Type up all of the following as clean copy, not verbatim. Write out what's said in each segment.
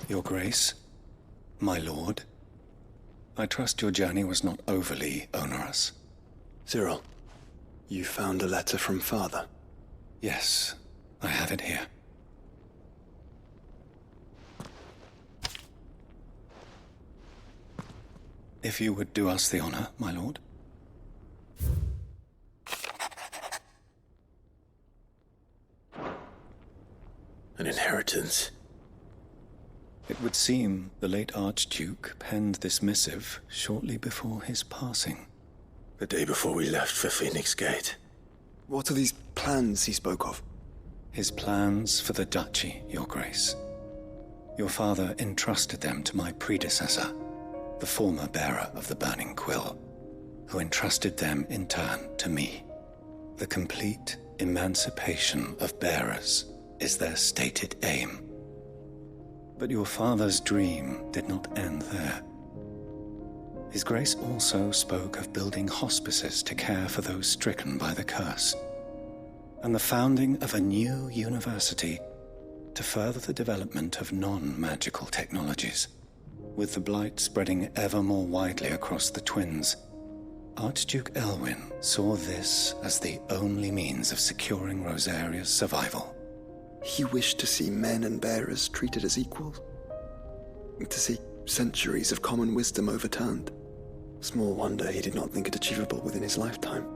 Your Grace, my lord, I trust your journey was not overly onerous. Cyril, you found a letter from Father? Yes, I have it here. If you would do us the honor, my lord. An inheritance. It would seem the late Archduke penned this missive shortly before his passing. The day before we left for Phoenix Gate. What are these plans he spoke of? His plans for the duchy, Your Grace. Your father entrusted them to my predecessor, the former bearer of the Burning Quill, who entrusted them in turn to me. The complete emancipation of bearers is their stated aim. But your father's dream did not end there. His Grace also spoke of building hospices to care for those stricken by the curse, and the founding of a new university to further the development of non-magical technologies. With the blight spreading ever more widely across the twins, Archduke Elwyn saw this as the only means of securing Rosaria's survival. He wished to see men and bearers treated as equals. To see centuries of common wisdom overturned. Small wonder he did not think it achievable within his lifetime.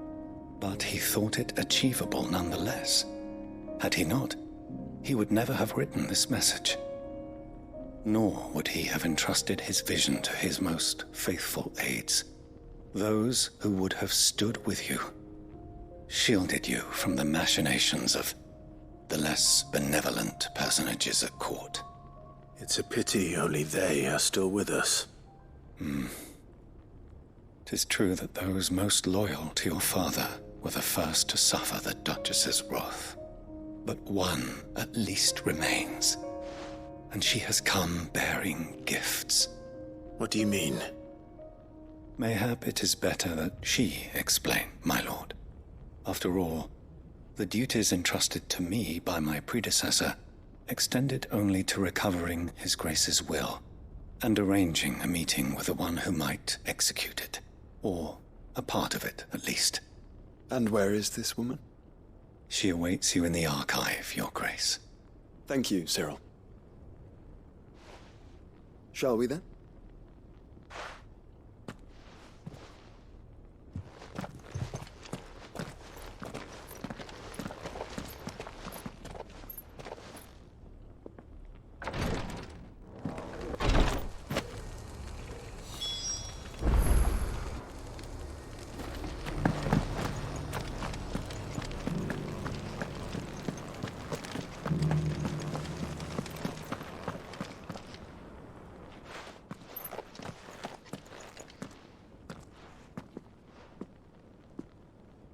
But he thought it achievable nonetheless. Had he not, he would never have written this message. Nor would he have entrusted his vision to his most faithful aides, those who would have stood with you, shielded you from the machinations of the less benevolent personages at court. It's a pity only they are still with us. 'Tis true that those most loyal to your father were the first to suffer the Duchess's wrath. But one at least remains, and she has come bearing gifts. What do you mean? Mayhap it is better that she explain, my lord. After all, the duties entrusted to me by my predecessor extended only to recovering His Grace's will and arranging a meeting with the one who might execute it, or a part of it at least. And where is this woman? She awaits you in the archive, Your Grace. Thank you, Cyril. Shall we then?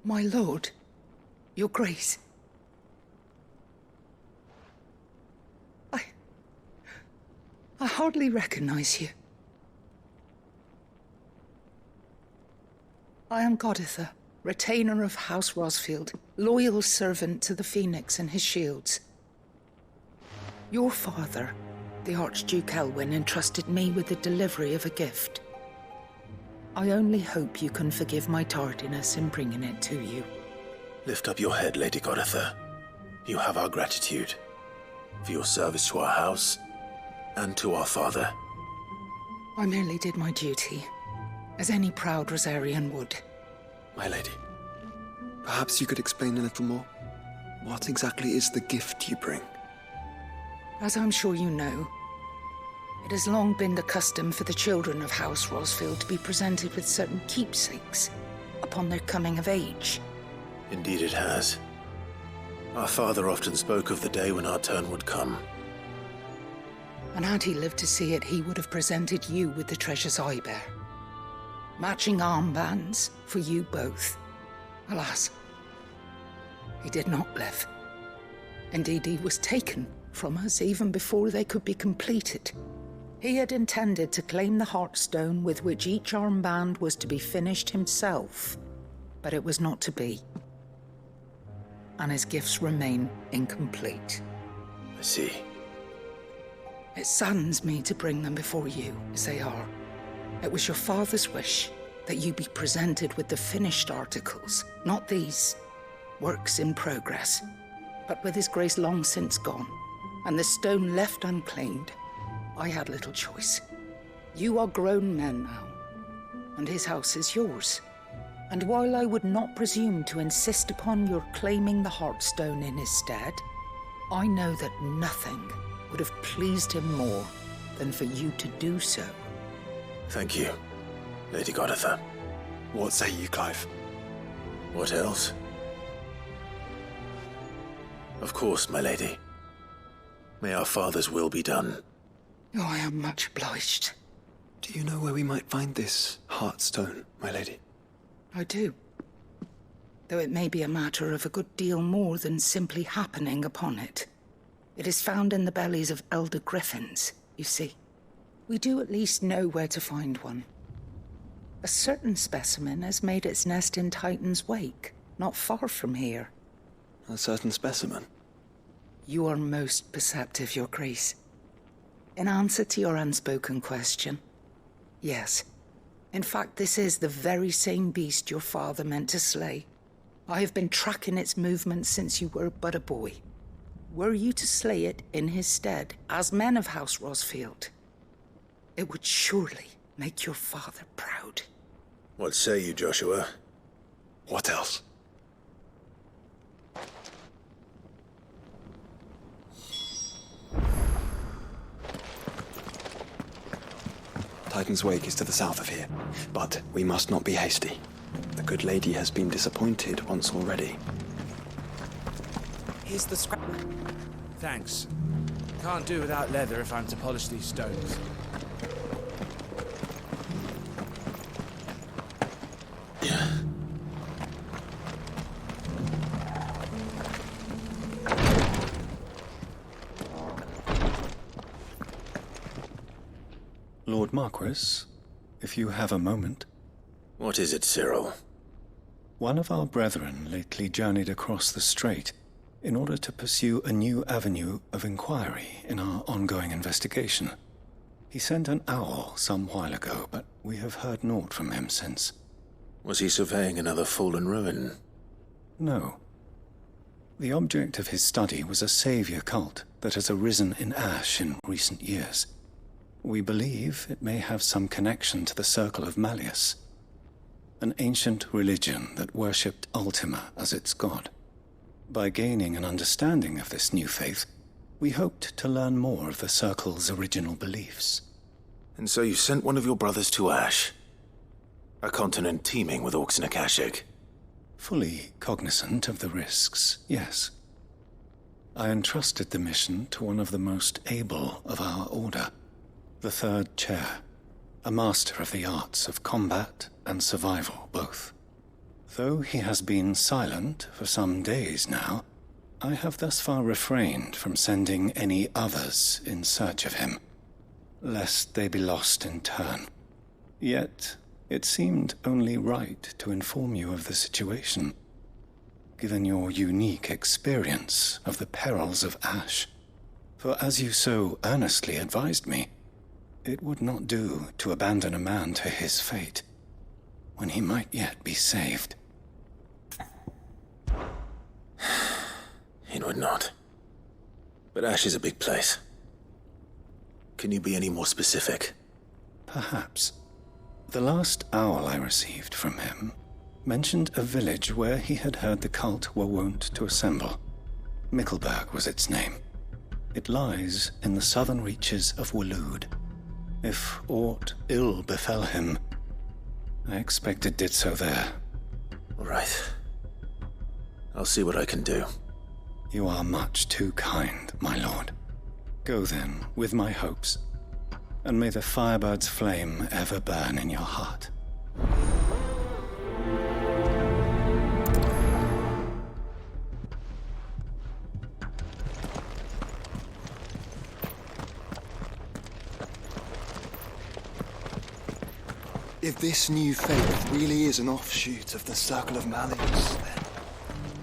My lord, Your Grace. I hardly recognize you. I am Goditha, retainer of House Rosfield, loyal servant to the Phoenix and his shields. Your father, the Archduke Elwyn, entrusted me with the delivery of a gift. I only hope you can forgive my tardiness in bringing it to you. Lift up your head, Lady Goditha. You have our gratitude for your service to our house and to our father. I merely did my duty, as any proud Rosarian would. My lady, perhaps you could explain a little more? What exactly is the gift you bring? As I'm sure you know, it has long been the custom for the children of House Rosfield to be presented with certain keepsakes upon their coming of age. Indeed it has. Our father often spoke of the day when our turn would come. And had he lived to see it, he would have presented you with the treasures I bear. Matching armbands for you both. Alas, he did not live. Indeed, he was taken from us even before they could be completed. He had intended to claim the Heartstone with which each armband was to be finished himself, but it was not to be. And his gifts remain incomplete. I see. It saddens me to bring them before you, as they are. It was your father's wish that you be presented with the finished articles, not these works in progress. But with his grace long since gone, and the stone left unclaimed, I had little choice. You are grown men now, and his house is yours. And while I would not presume to insist upon your claiming the Heartstone in his stead, I know that nothing would have pleased him more than for you to do so. Thank you, Lady Goditha. What say you, Clive? What else? Of course, my lady. May our father's will be done. Oh, I am much obliged. Do you know where we might find this Heartstone, my lady? I do. Though it may be a matter of a good deal more than simply happening upon it. It is found in the bellies of elder griffins, you see. We do at least know where to find one. A certain specimen has made its nest in Titan's Wake, not far from here. A certain specimen? You are most perceptive, Your Grace. In answer to your unspoken question, yes. In fact, this is the very same beast your father meant to slay. I have been tracking its movements since you were but a boy. Were you to slay it in his stead, as men of House Rosfield, it would surely make your father proud. What say you, Joshua? What else? Titan's Wake is to the south of here, but we must not be hasty. The good lady has been disappointed once already. Here's the scrap. Thanks. Can't do without leather if I'm to polish these stones. Lord Marquis, if you have a moment. What is it, Cyril? One of our brethren lately journeyed across the strait in order to pursue a new avenue of inquiry in our ongoing investigation. He sent an owl some while ago, but we have heard naught from him since. Was he surveying another fallen ruin? No. The object of his study was a savior cult that has arisen in Ash in recent years. We believe it may have some connection to the Circle of Malleus, an ancient religion that worshipped Ultima as its god. By gaining an understanding of this new faith, we hoped to learn more of the Circle's original beliefs. And so you sent one of your brothers to Ash? A continent teeming with orcs and Akashic? Fully cognizant of the risks, yes. I entrusted the mission to one of the most able of our order, the Third Chair, a master of the arts of combat and survival both. Though he has been silent for some days now, I have thus far refrained from sending any others in search of him, lest they be lost in turn. Yet, it seemed only right to inform you of the situation, given your unique experience of the perils of Ash. For as you so earnestly advised me, it would not do to abandon a man to his fate, when he might yet be saved. It would not. But Ash is a big place. Can you be any more specific? Perhaps. The last owl I received from him mentioned a village where he had heard the cult were wont to assemble. Mickleburg was its name. It lies in the southern reaches of Waloed. If aught ill befell him, I expect it did so there. All right. I'll see what I can do. You are much too kind, my lord. Go then, with my hopes, and may the firebird's flame ever burn in your heart. If this new faith really is an offshoot of the Circle of Malleus, then...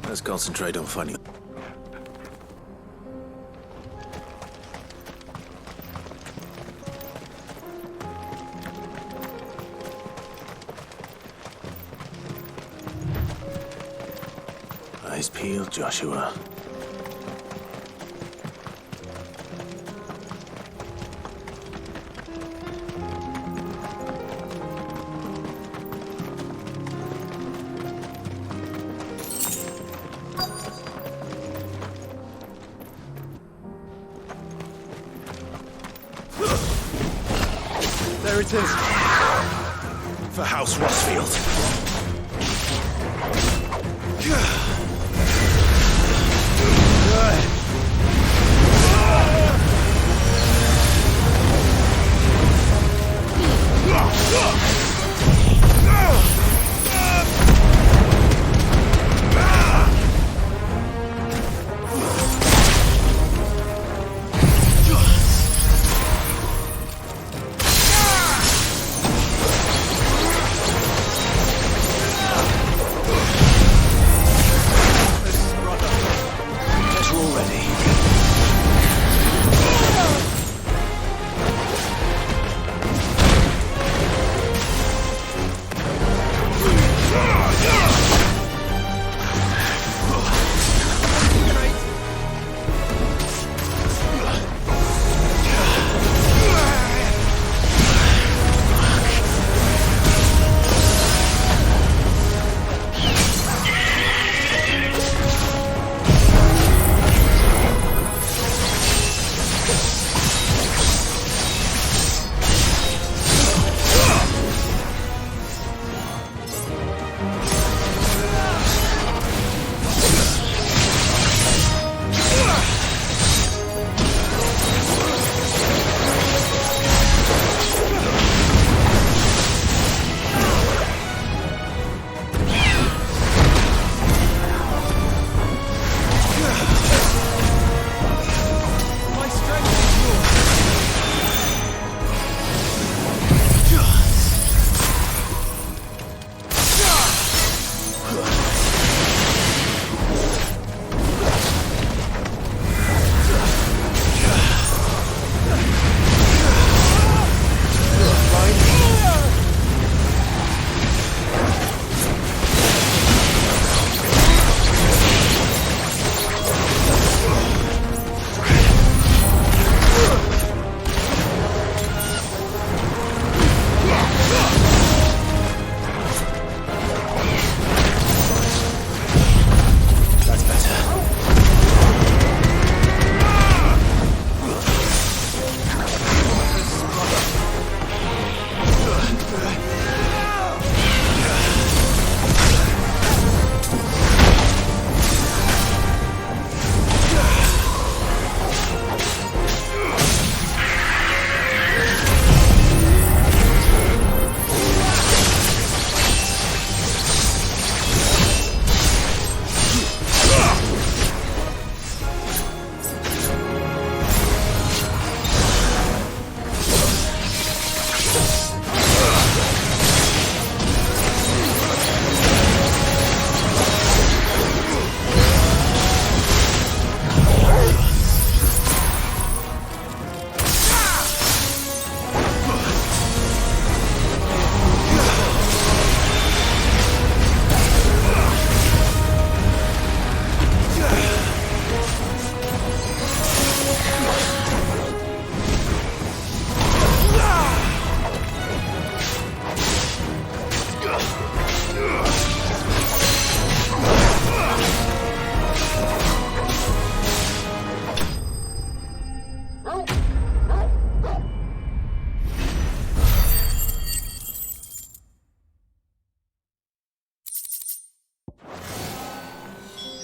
Let's concentrate on finding... Eyes peeled, Joshua. There it is. For House Rossfield.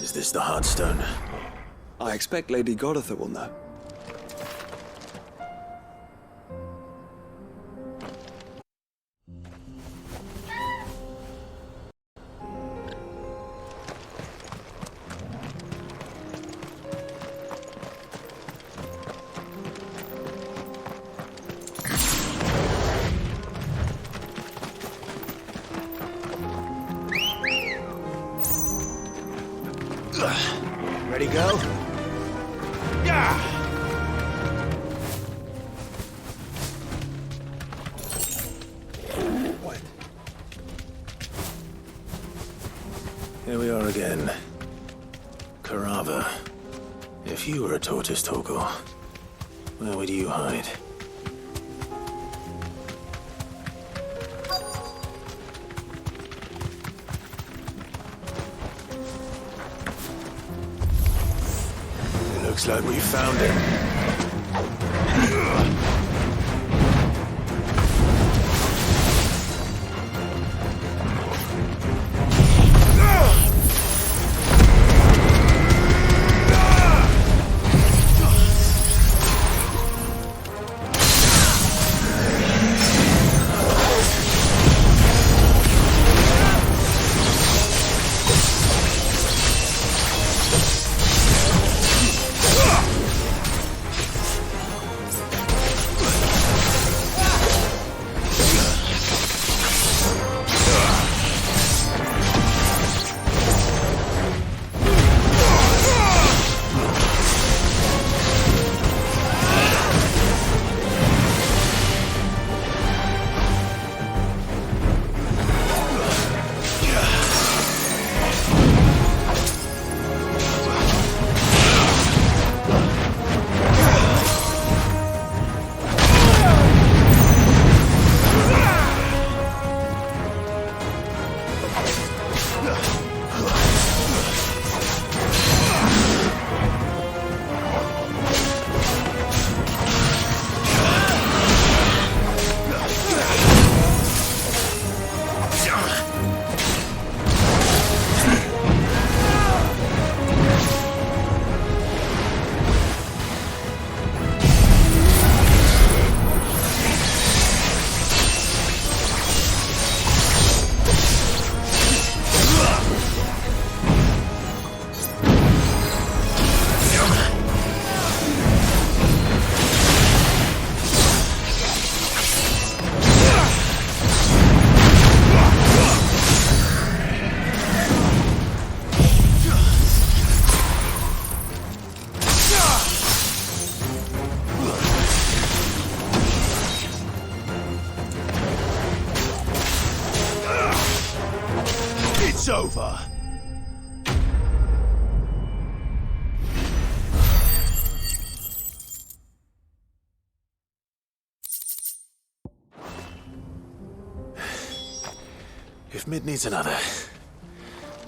Is this the Heartstone? I expect Lady Goritha will know. Ready, go? Yeah! What? Here we are again. Karava, if you were a tortoise, Torgor, where would you hide? It looks like we found him. It's over. If Mid needs another,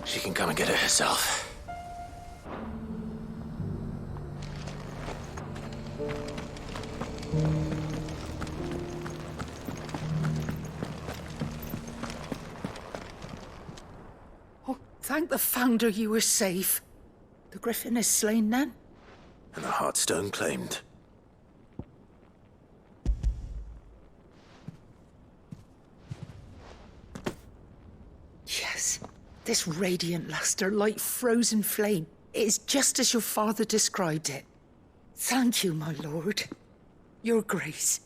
she can come and get it herself. Oh, thank the Founder you were safe. The Griffin is slain then? And the Heartstone claimed. Yes, this radiant luster like frozen flame. It is just as your father described it. Thank you, my lord. Your grace.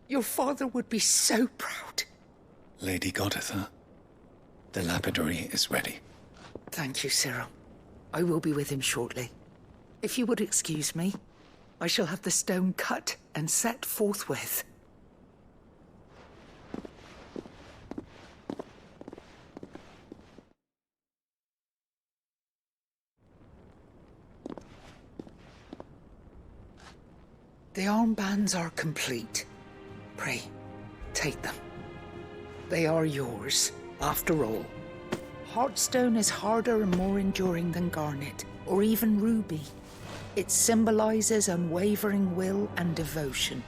Your father would be so proud. Lady Goditha, the lapidary is ready. Thank you, Cyril. I will be with him shortly. If you would excuse me, I shall have the stone cut and set forthwith. The armbands are complete. Pray, take them. They are yours, after all. Heartstone is harder and more enduring than garnet, or even ruby. It symbolizes unwavering will and devotion.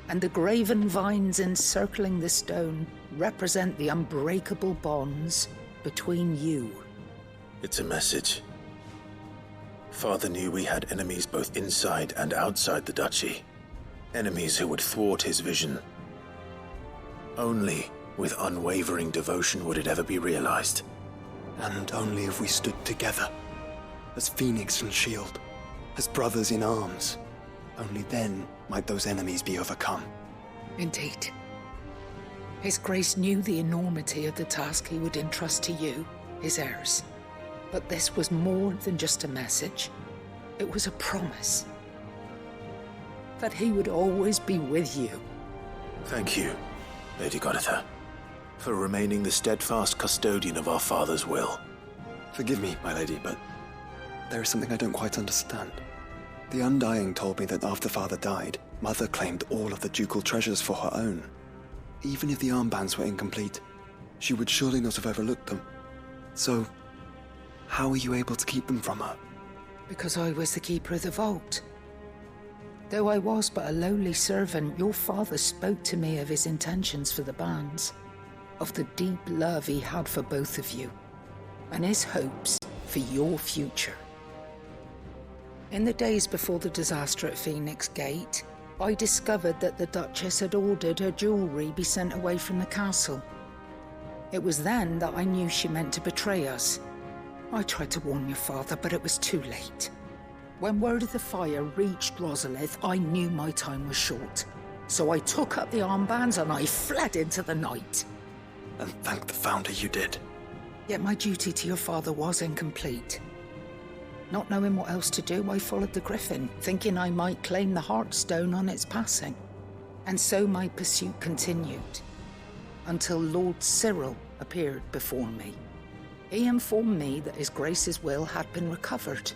And the graven vines encircling the stone represent the unbreakable bonds between you. It's a message. Father knew we had enemies both inside and outside the duchy. Enemies who would thwart his vision. Only with unwavering devotion would it ever be realized. And only if we stood together, as Phoenix and Shield, as brothers in arms. Only then might those enemies be overcome. Indeed. His Grace knew the enormity of the task he would entrust to you, his heirs. But this was more than just a message. It was a promise. That he would always be with you. Thank you, Lady Goditha, for remaining the steadfast custodian of our father's will. Forgive me, my lady, but there is something I don't quite understand. The Undying told me that after Father died, Mother claimed all of the ducal treasures for her own. Even if the armbands were incomplete, she would surely not have overlooked them. So, how were you able to keep them from her? Because I was the keeper of the vault. Though I was but a lowly servant, your father spoke to me of his intentions for the bands, of the deep love he had for both of you, and his hopes for your future. In the days before the disaster at Phoenix Gate, I discovered that the Duchess had ordered her jewelry be sent away from the castle. It was then that I knew she meant to betray us. I tried to warn your father, but it was too late. When word of the fire reached Rosalith, I knew my time was short. So I took up the armbands and I fled into the night. And thank the Founder you did. Yet my duty to your father was incomplete. Not knowing what else to do, I followed the Griffin, thinking I might claim the Heartstone on its passing. And so my pursuit continued, until Lord Cyril appeared before me. He informed me that His Grace's will had been recovered,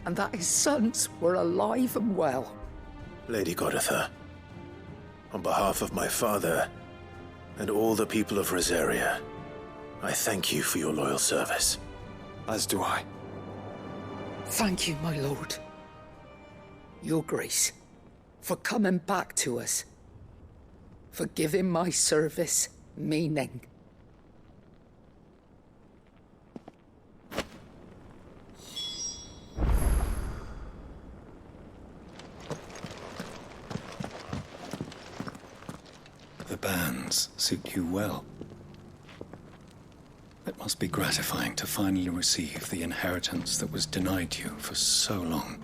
and that his sons were alive and well. Lady Goditha, on behalf of my father and all the people of Rosaria, I thank you for your loyal service. As do I. Thank you, my lord. Your Grace, for coming back to us, for giving my service meaning. The bands suit you well. It must be gratifying to finally receive the inheritance that was denied you for so long.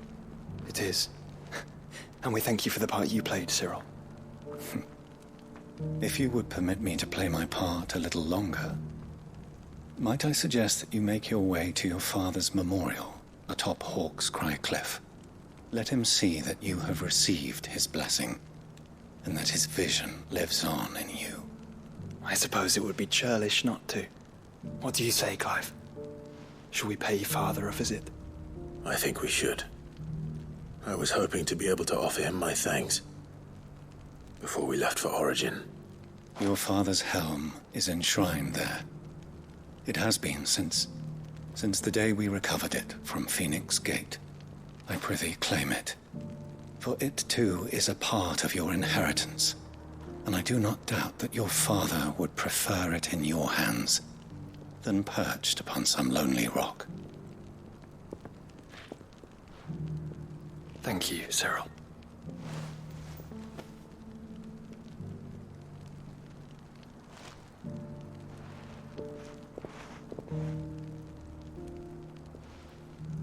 It is. And we thank you for the part you played, Cyril. If you would permit me to play my part a little longer, might I suggest that you make your way to your father's memorial atop Hawk's Cry Cliff? Let him see that you have received his blessing, and that his vision lives on in you. I suppose it would be churlish not to. What do you say, Clive? Shall we pay Father a visit? I think we should. I was hoping to be able to offer him my thanks before we left for Origin. Your father's helm is enshrined there. It has been since the day we recovered it from Phoenix Gate. I prithee claim it, for it too is a part of your inheritance, and I do not doubt that your father would prefer it in your hands than perched upon some lonely rock. Thank you, Cyril.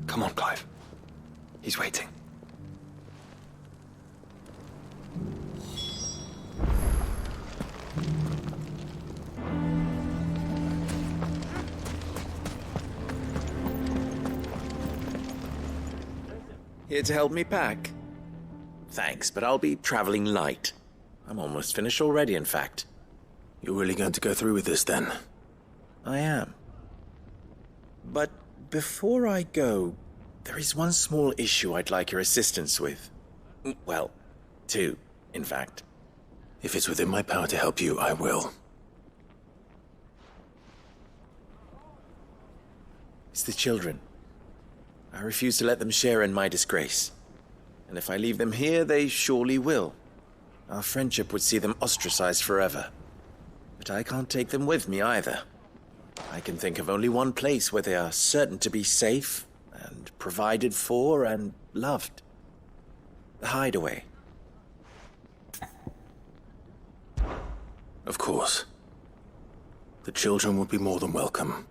Come on, Clive. He's waiting. Here to help me pack? Thanks, but I'll be traveling light. I'm almost finished already, in fact. You're really going to go through with this, then? I am. But before I go, there is one small issue I'd like your assistance with. Well, two, in fact. If it's within my power to help you, I will. It's the children. I refuse to let them share in my disgrace. And if I leave them here, they surely will. Our friendship would see them ostracized forever. But I can't take them with me either. I can think of only one place where they are certain to be safe and provided for and loved. The Hideaway. Of course. The children would be more than welcome.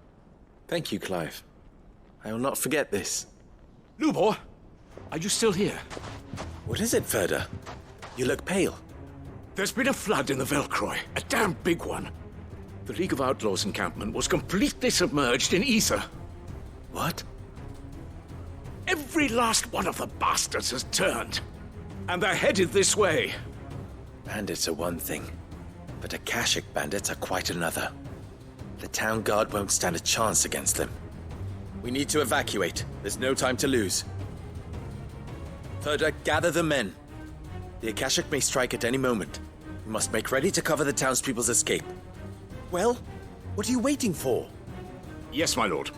Thank you, Clive. I will not forget this. Lubor, are you still here? What is it, Ferda? You look pale. There's been a flood in the Velcroy, a damn big one. The League of Outlaws encampment was completely submerged in ether. What? Every last one of the bastards has turned, and they're headed this way. Bandits are one thing, but Akashic bandits are quite another. The town guard won't stand a chance against them. We need to evacuate. There's no time to lose. Ferda, gather the men. The Akashic may strike at any moment. We must make ready to cover the townspeople's escape. Well, what are you waiting for? Yes, my lord.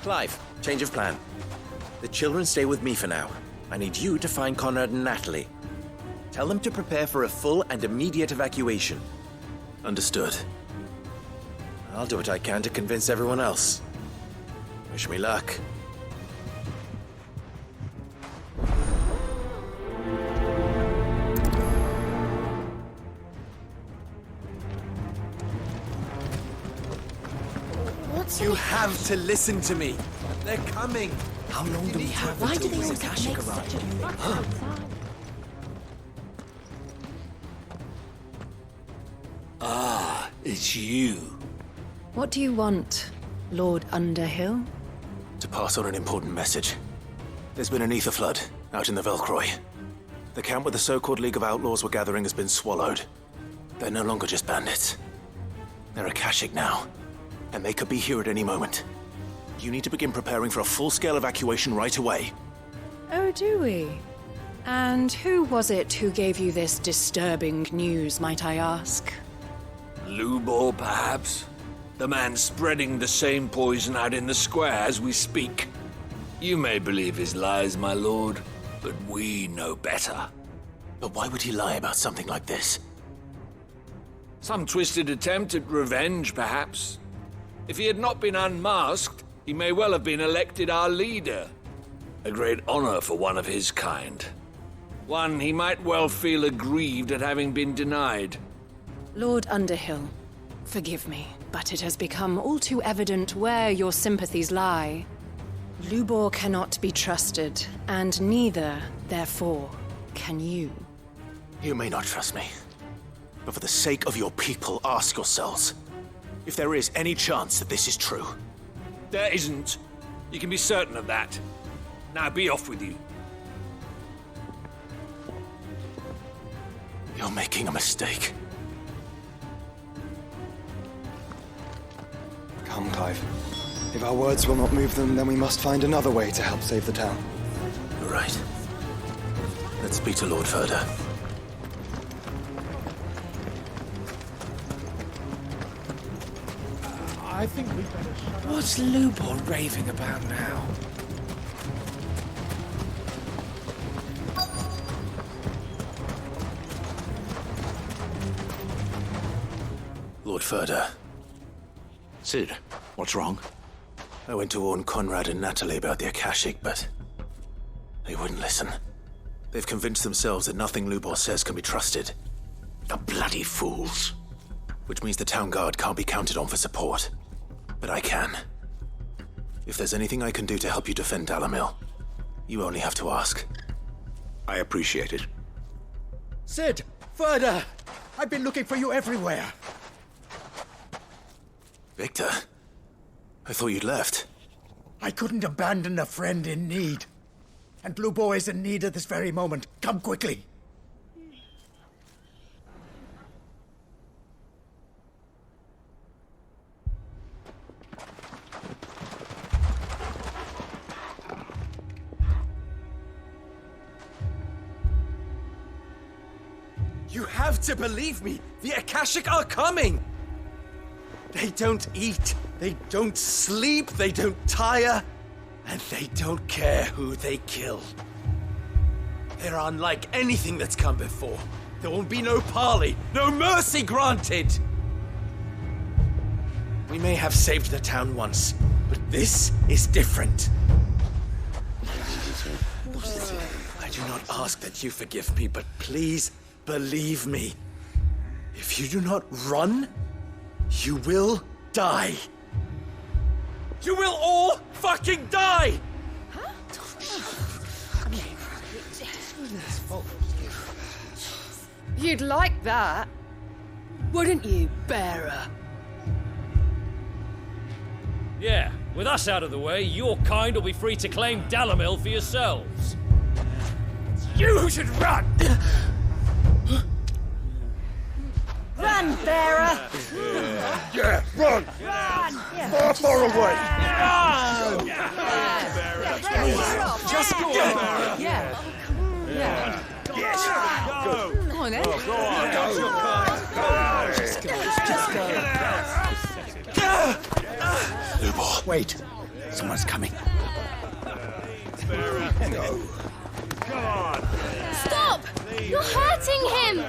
Clive, change of plan. The children stay with me for now. I need you to find Conrad and Natalie. Tell them to prepare for a full and immediate evacuation. Understood. I'll do what I can to convince everyone else. Wish me luck. You have to listen to me. They're coming. How long do we have Why do until they these always have to Akashic make such a arrive? mess outside? Ah, it's you. What do you want, Lord Underhill? To pass on an important message. There's been an ether flood out in the Velcroy. The camp where the so-called League of Outlaws were gathering has been swallowed. They're no longer just bandits. They're Akashic now, and they could be here at any moment. You need to begin preparing for a full-scale evacuation right away. Oh, do we? And who was it who gave you this disturbing news, might I ask? Lubor, perhaps? The man spreading the same poison out in the square as we speak. You may believe his lies, my lord, but we know better. But why would he lie about something like this? Some twisted attempt at revenge, perhaps. If he had not been unmasked, he may well have been elected our leader. A great honor for one of his kind. One he might well feel aggrieved at having been denied. Lord Underhill, forgive me, but it has become all too evident where your sympathies lie. Lubor cannot be trusted, and neither, therefore, can you. You may not trust me, but for the sake of your people, ask yourselves if there is any chance that this is true. There isn't. You can be certain of that. Now be off with you. You're making a mistake. Come, Clive. If our words will not move them, then we must find another way to help save the town. You're right. Let's speak to Lord Ferda. I think we better shut up. What's Lubor raving about now? Lord Ferda, Sid, what's wrong? I went to warn Conrad and Natalie about the Akashic, but they wouldn't listen. They've convinced themselves that nothing Lubor says can be trusted. The bloody fools. Which means the town guard can't be counted on for support. But I can. If there's anything I can do to help you defend Dalamil, you only have to ask. I appreciate it. Sid! Ferda! I've been looking for you everywhere. Victor, I thought you'd left. I couldn't abandon a friend in need. And Lubor is in need at this very moment. Come quickly. You have to believe me! The Akashic are coming! They don't eat, they don't sleep, they don't tire, and they don't care who they kill. They're unlike anything that's come before. There won't be no parley, no mercy granted! We may have saved the town once, but this is different. I do not ask that you forgive me, but please believe me. If you do not run, you will die. You will all fucking die! You'd like that, wouldn't you, bearer? Yeah, with us out of the way, your kind will be free to claim Dalamil for yourselves. You should run! Run, bearer! Yeah. Run! Far, far away! Just go on. Yeah. Yeah. Yes! Go! Come on, then. Go on! Just go! Lubor. Wait. Someone's coming. Go. Stop! You're hurting him!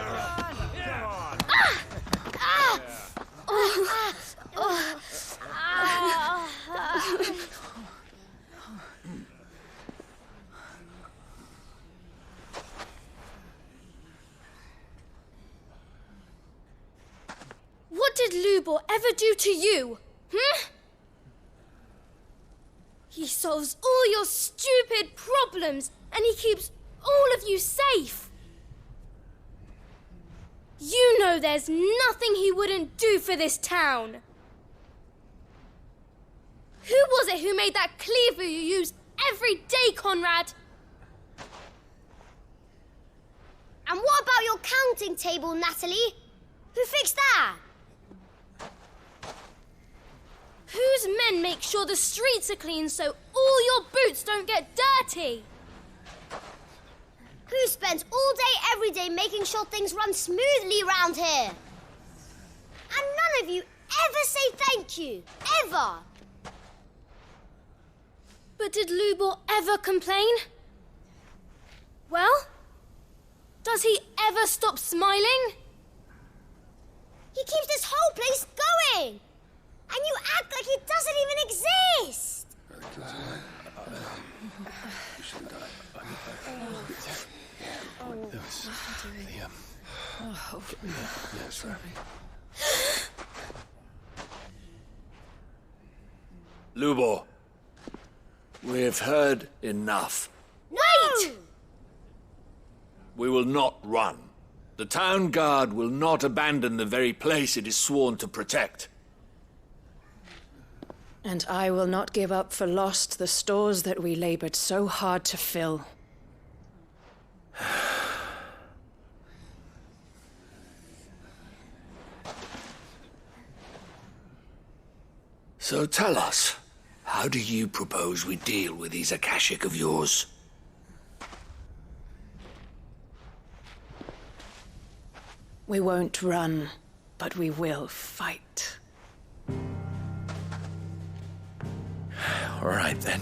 What did Lubor ever do to you? He solves all your stupid problems, and he keeps all of you safe. You know there's nothing he wouldn't do for this town. Who was it who made that cleaver you use every day, Conrad? And what about your counting table, Natalie? Who fixed that? Whose men make sure the streets are clean so all your boots don't get dirty? Who spends all day, every day making sure things run smoothly around here? And none of you ever say thank you. Ever. But did Lubor ever complain? Well, does he ever stop smiling? He keeps this whole place going. And you act like it doesn't even exist. Lubor, we've heard enough. Wait! We will not run. The town guard will not abandon the very place it is sworn to protect. And I will not give up for lost the stores that we labored so hard to fill. So tell us, how do you propose we deal with these Akashic of yours? We won't run, but we will fight. All right, then.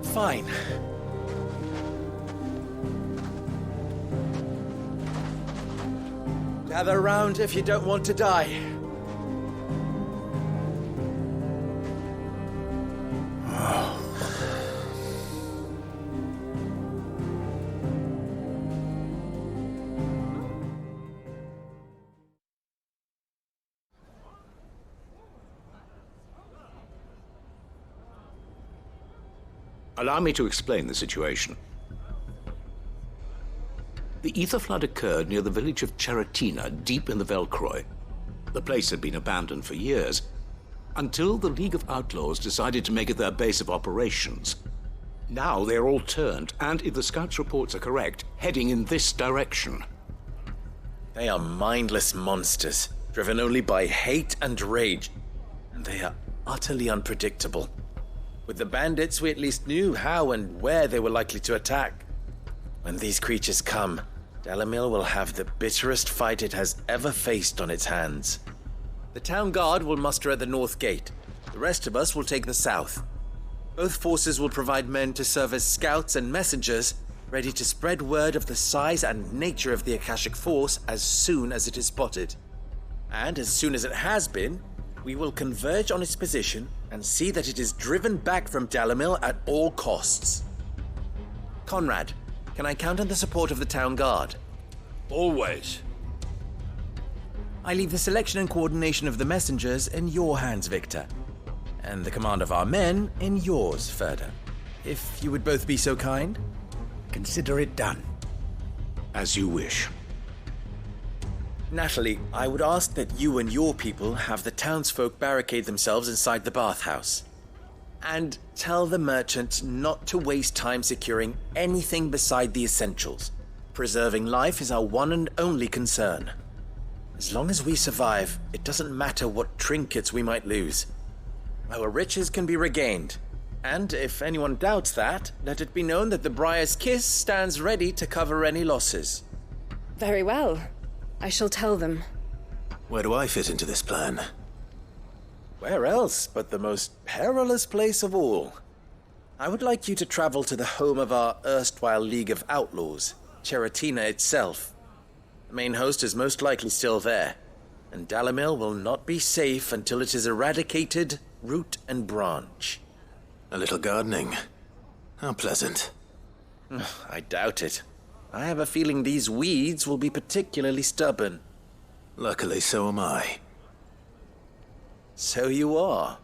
Fine. Gather round if you don't want to die. Allow me to explain the situation. The ether flood occurred near the village of Charatina, deep in the Velcroy. The place had been abandoned for years, until the League of Outlaws decided to make it their base of operations. Now they're all turned, and if the scouts' reports are correct, heading in this direction. They are mindless monsters, driven only by hate and rage, and they are utterly unpredictable. With the bandits, we at least knew how and where they were likely to attack. When these creatures come, Dalamil will have the bitterest fight it has ever faced on its hands. The town guard will muster at the north gate. The rest of us will take the south. Both forces will provide men to serve as scouts and messengers, ready to spread word of the size and nature of the Akashic force as soon as it is spotted. And as soon as it has been, we will converge on its position and see that it is driven back from Dalamil at all costs. Conrad, can I count on the support of the town guard? Always. I leave the selection and coordination of the messengers in your hands, Victor. And the command of our men in yours, Ferda. If you would both be so kind. Consider it done. As you wish. Natalie, I would ask that you and your people have the townsfolk barricade themselves inside the bathhouse. And tell the merchant not to waste time securing anything beside the essentials. Preserving life is our one and only concern. As long as we survive, it doesn't matter what trinkets we might lose. Our riches can be regained. And if anyone doubts that, let it be known that the Briar's Kiss stands ready to cover any losses. Very well. I shall tell them. Where do I fit into this plan? Where else but the most perilous place of all? I would like you to travel to the home of our erstwhile League of Outlaws, Charatina itself. The main host is most likely still there, and Dalimil will not be safe until it is eradicated root and branch. A little gardening. How pleasant. I doubt it. I have a feeling these weeds will be particularly stubborn. Luckily, so am I. So you are.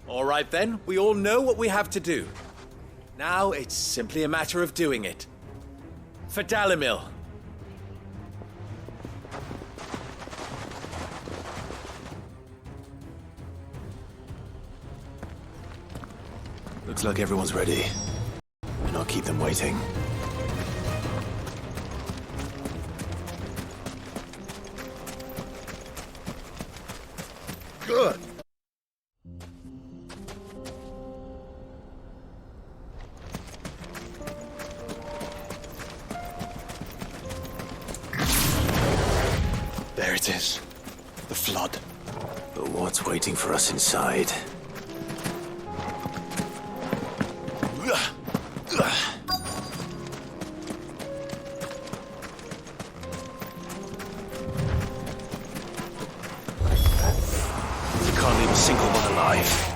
All right then, we all know what we have to do. Now it's simply a matter of doing it. For Dalimil. Looks like everyone's ready. And I'll keep them waiting. Good. There it is. The flood. But what's waiting for us inside? Can't leave a single one alive.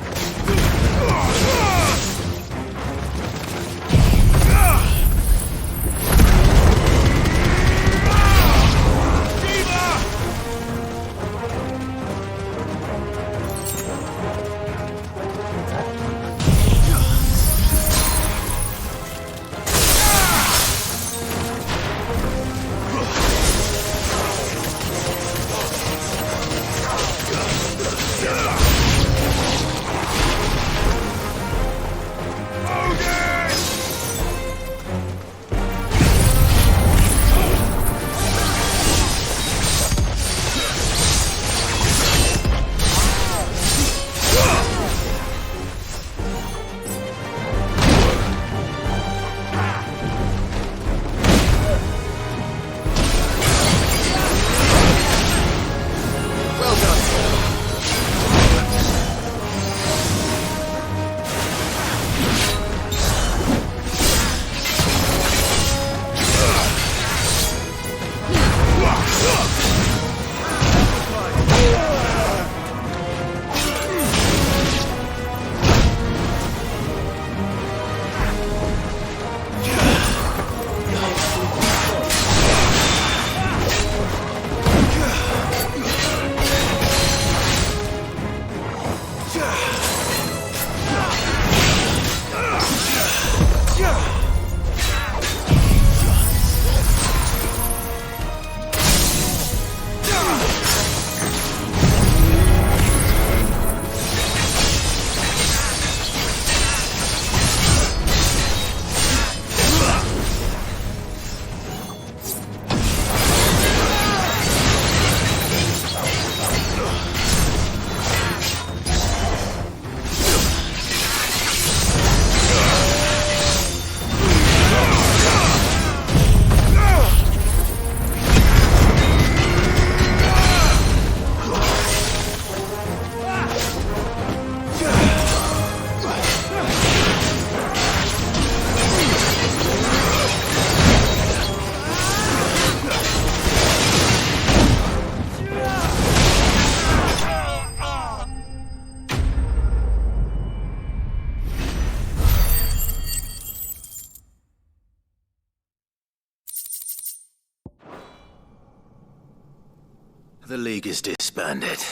The League is disbanded.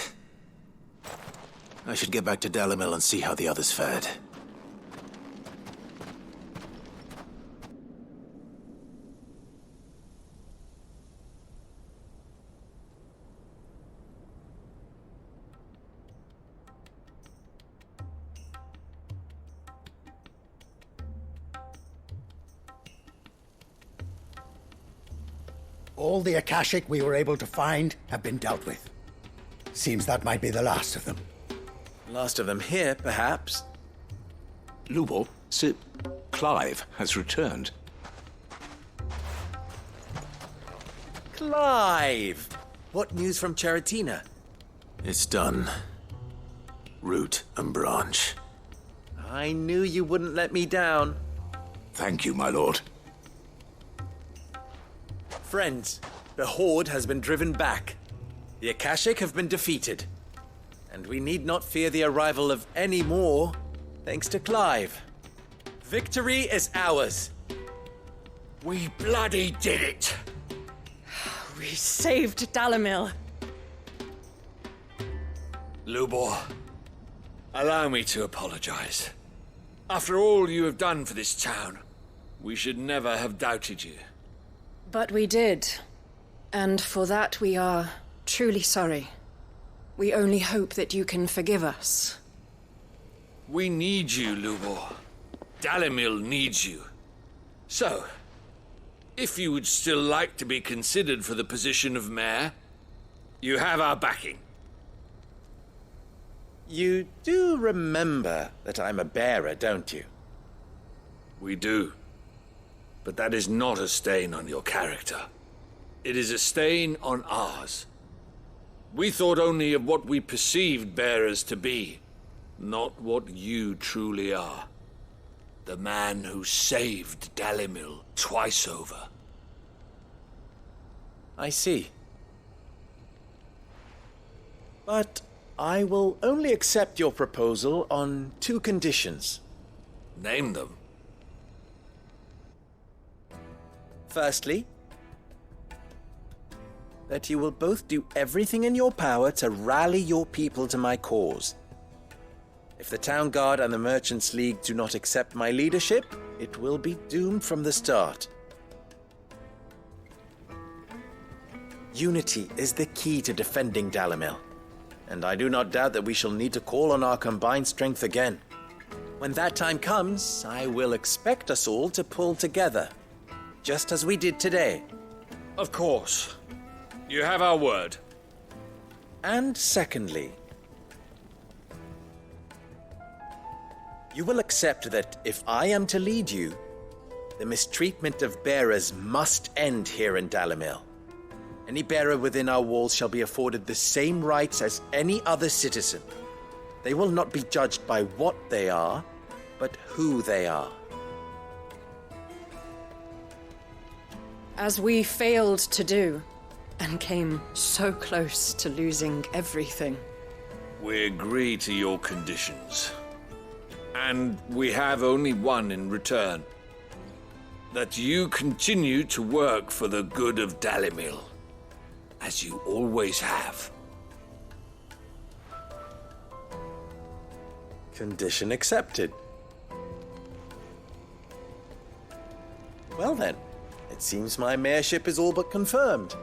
I should get back to Dalimil and see how the others fared. All the Akashic we were able to find have been dealt with. Seems that might be the last of them. Last of them here, perhaps. Lubor, Sir Clive has returned. Clive! What news from Charatina? It's done. Root and branch. I knew you wouldn't let me down. Thank you, my lord. Friends, the Horde has been driven back. The Akashic have been defeated. And we need not fear the arrival of any more, thanks to Clive. Victory is ours. We bloody did it! We saved Dalimil. Lubor, allow me to apologize. After all you have done for this town, we should never have doubted you. But we did. And for that we are truly sorry. We only hope that you can forgive us. We need you, Lubor. Dalimil needs you. So, if you would still like to be considered for the position of mayor, you have our backing. You do remember that I'm a bearer, don't you? We do. But that is not a stain on your character. It is a stain on ours. We thought only of what we perceived bearers to be, not what you truly are. The man who saved Dalimil twice over. I see. But I will only accept your proposal on 2 conditions. Name them. Firstly, that you will both do everything in your power to rally your people to my cause. If the Town Guard and the Merchants League do not accept my leadership, it will be doomed from the start. Unity is the key to defending Dalimil, and I do not doubt that we shall need to call on our combined strength again. When that time comes, I will expect us all to pull together, just as we did today. Of course. You have our word. And secondly, you will accept that if I am to lead you, the mistreatment of bearers must end here in Dalimil. Any bearer within our walls shall be afforded the same rights as any other citizen. They will not be judged by what they are, but who they are. As we failed to do, and came so close to losing everything. We agree to your conditions. And we have only one in return. That you continue to work for the good of Dalimil, as you always have. Condition accepted. Well then, it seems my mayorship is all but confirmed.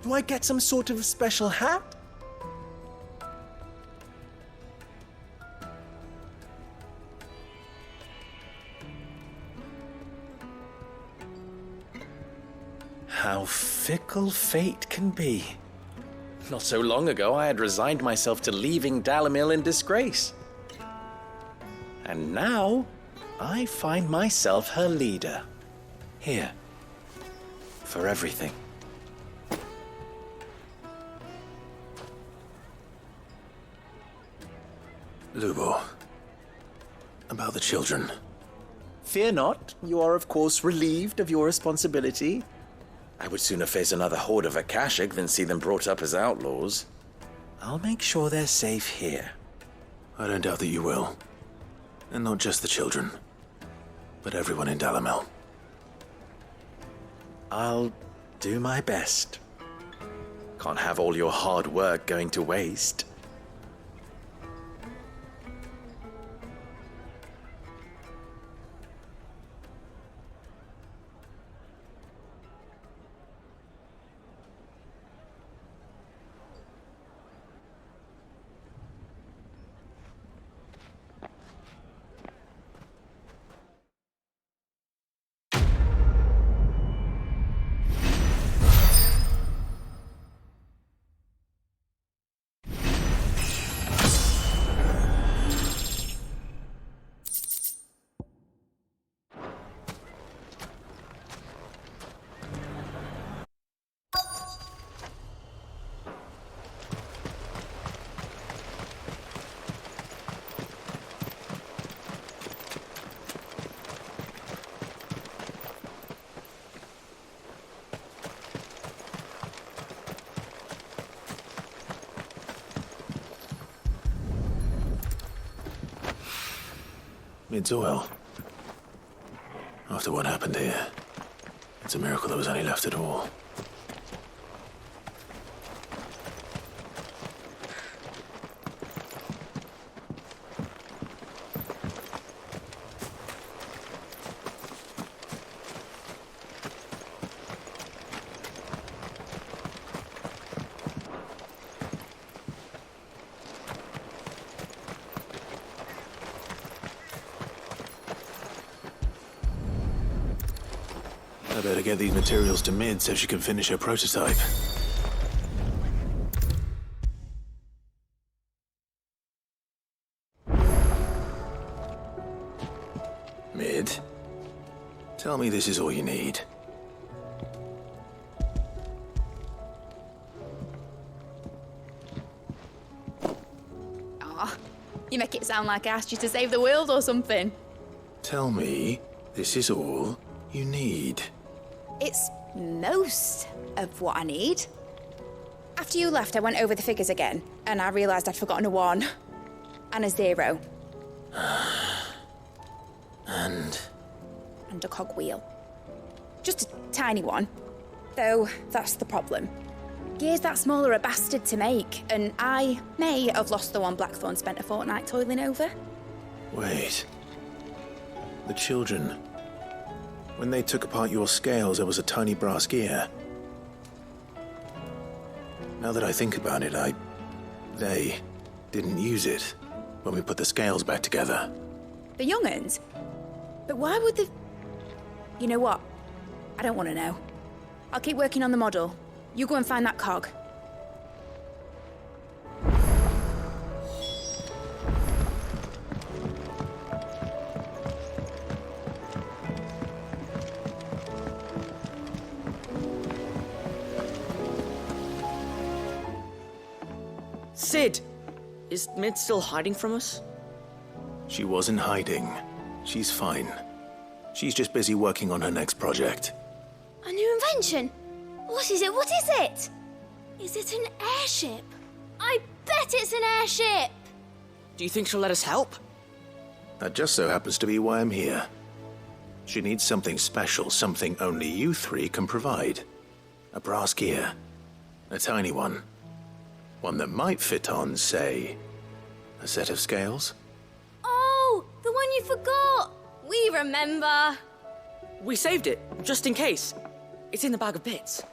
Do I get some sort of special hat? How fickle fate can be. Not so long ago, I had resigned myself to leaving Dalimil in disgrace. And now, I find myself her leader. Here. For everything. Lubor, about the children. Fear not, you are of course relieved of your responsibility. I would sooner face another horde of Akashic than see them brought up as outlaws. I'll make sure they're safe here. I don't doubt that you will. And not just the children, but everyone in Dalimil. I'll do my best. Can't have all your hard work going to waste. Mid's oil. After what happened here, it's a miracle there was any left at all. I better get these materials to Mid so she can finish her prototype. Mid, tell me this is all you need. Aw, you make it sound like I asked you to save the world or something. Tell me this is all you need. It's most of what I need. After you left, I went over the figures again, and I realised I'd forgotten a 1 and a 0. And a cogwheel. Just a tiny one. Though, that's the problem. Gears that small are a bastard to make, and I may have lost the one Blackthorn spent a fortnight toiling over. wait. The children. When they took apart your scales, there was a tiny brass gear. Now that I think about it, they didn't use it when we put the scales back together. The young'uns? But why would the... You know what? I don't want to know. I'll keep working on the model. You go and find that cog. Sid! Is Mid still hiding from us? She wasn't hiding. She's fine. She's just busy working on her next project. A new invention? What is it? What is it? Is it an airship? I bet it's an airship! Do you think she'll let us help? That just so happens to be why I'm here. She needs something special, something only you three can provide. A brass gear. A tiny one. One that might fit on, say, a set of scales? Oh, the one you forgot! We remember! We saved it, just in case. It's in the bag of bits.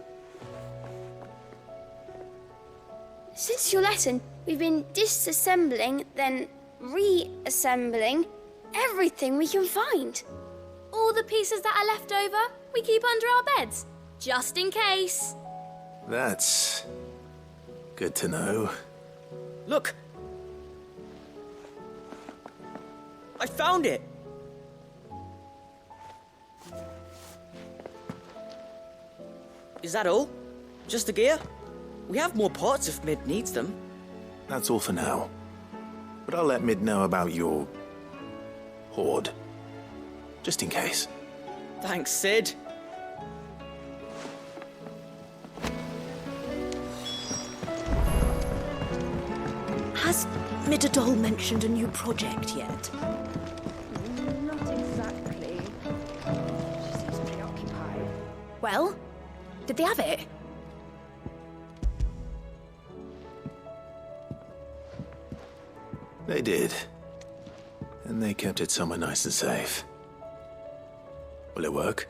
Since your lesson, we've been disassembling, then reassembling everything we can find. All the pieces that are left over, we keep under our beds, just in case. That's good to know. Look! I found it! Is that all? Just the gear? We have more parts if Mid needs them. That's all for now. But I'll let Mid know about your hoard. Just in case. Thanks, Sid. Has Midadol mentioned a new project yet? Not exactly. She seems preoccupied. Well, did they have it? They did. And they kept it somewhere nice and safe. Will it work?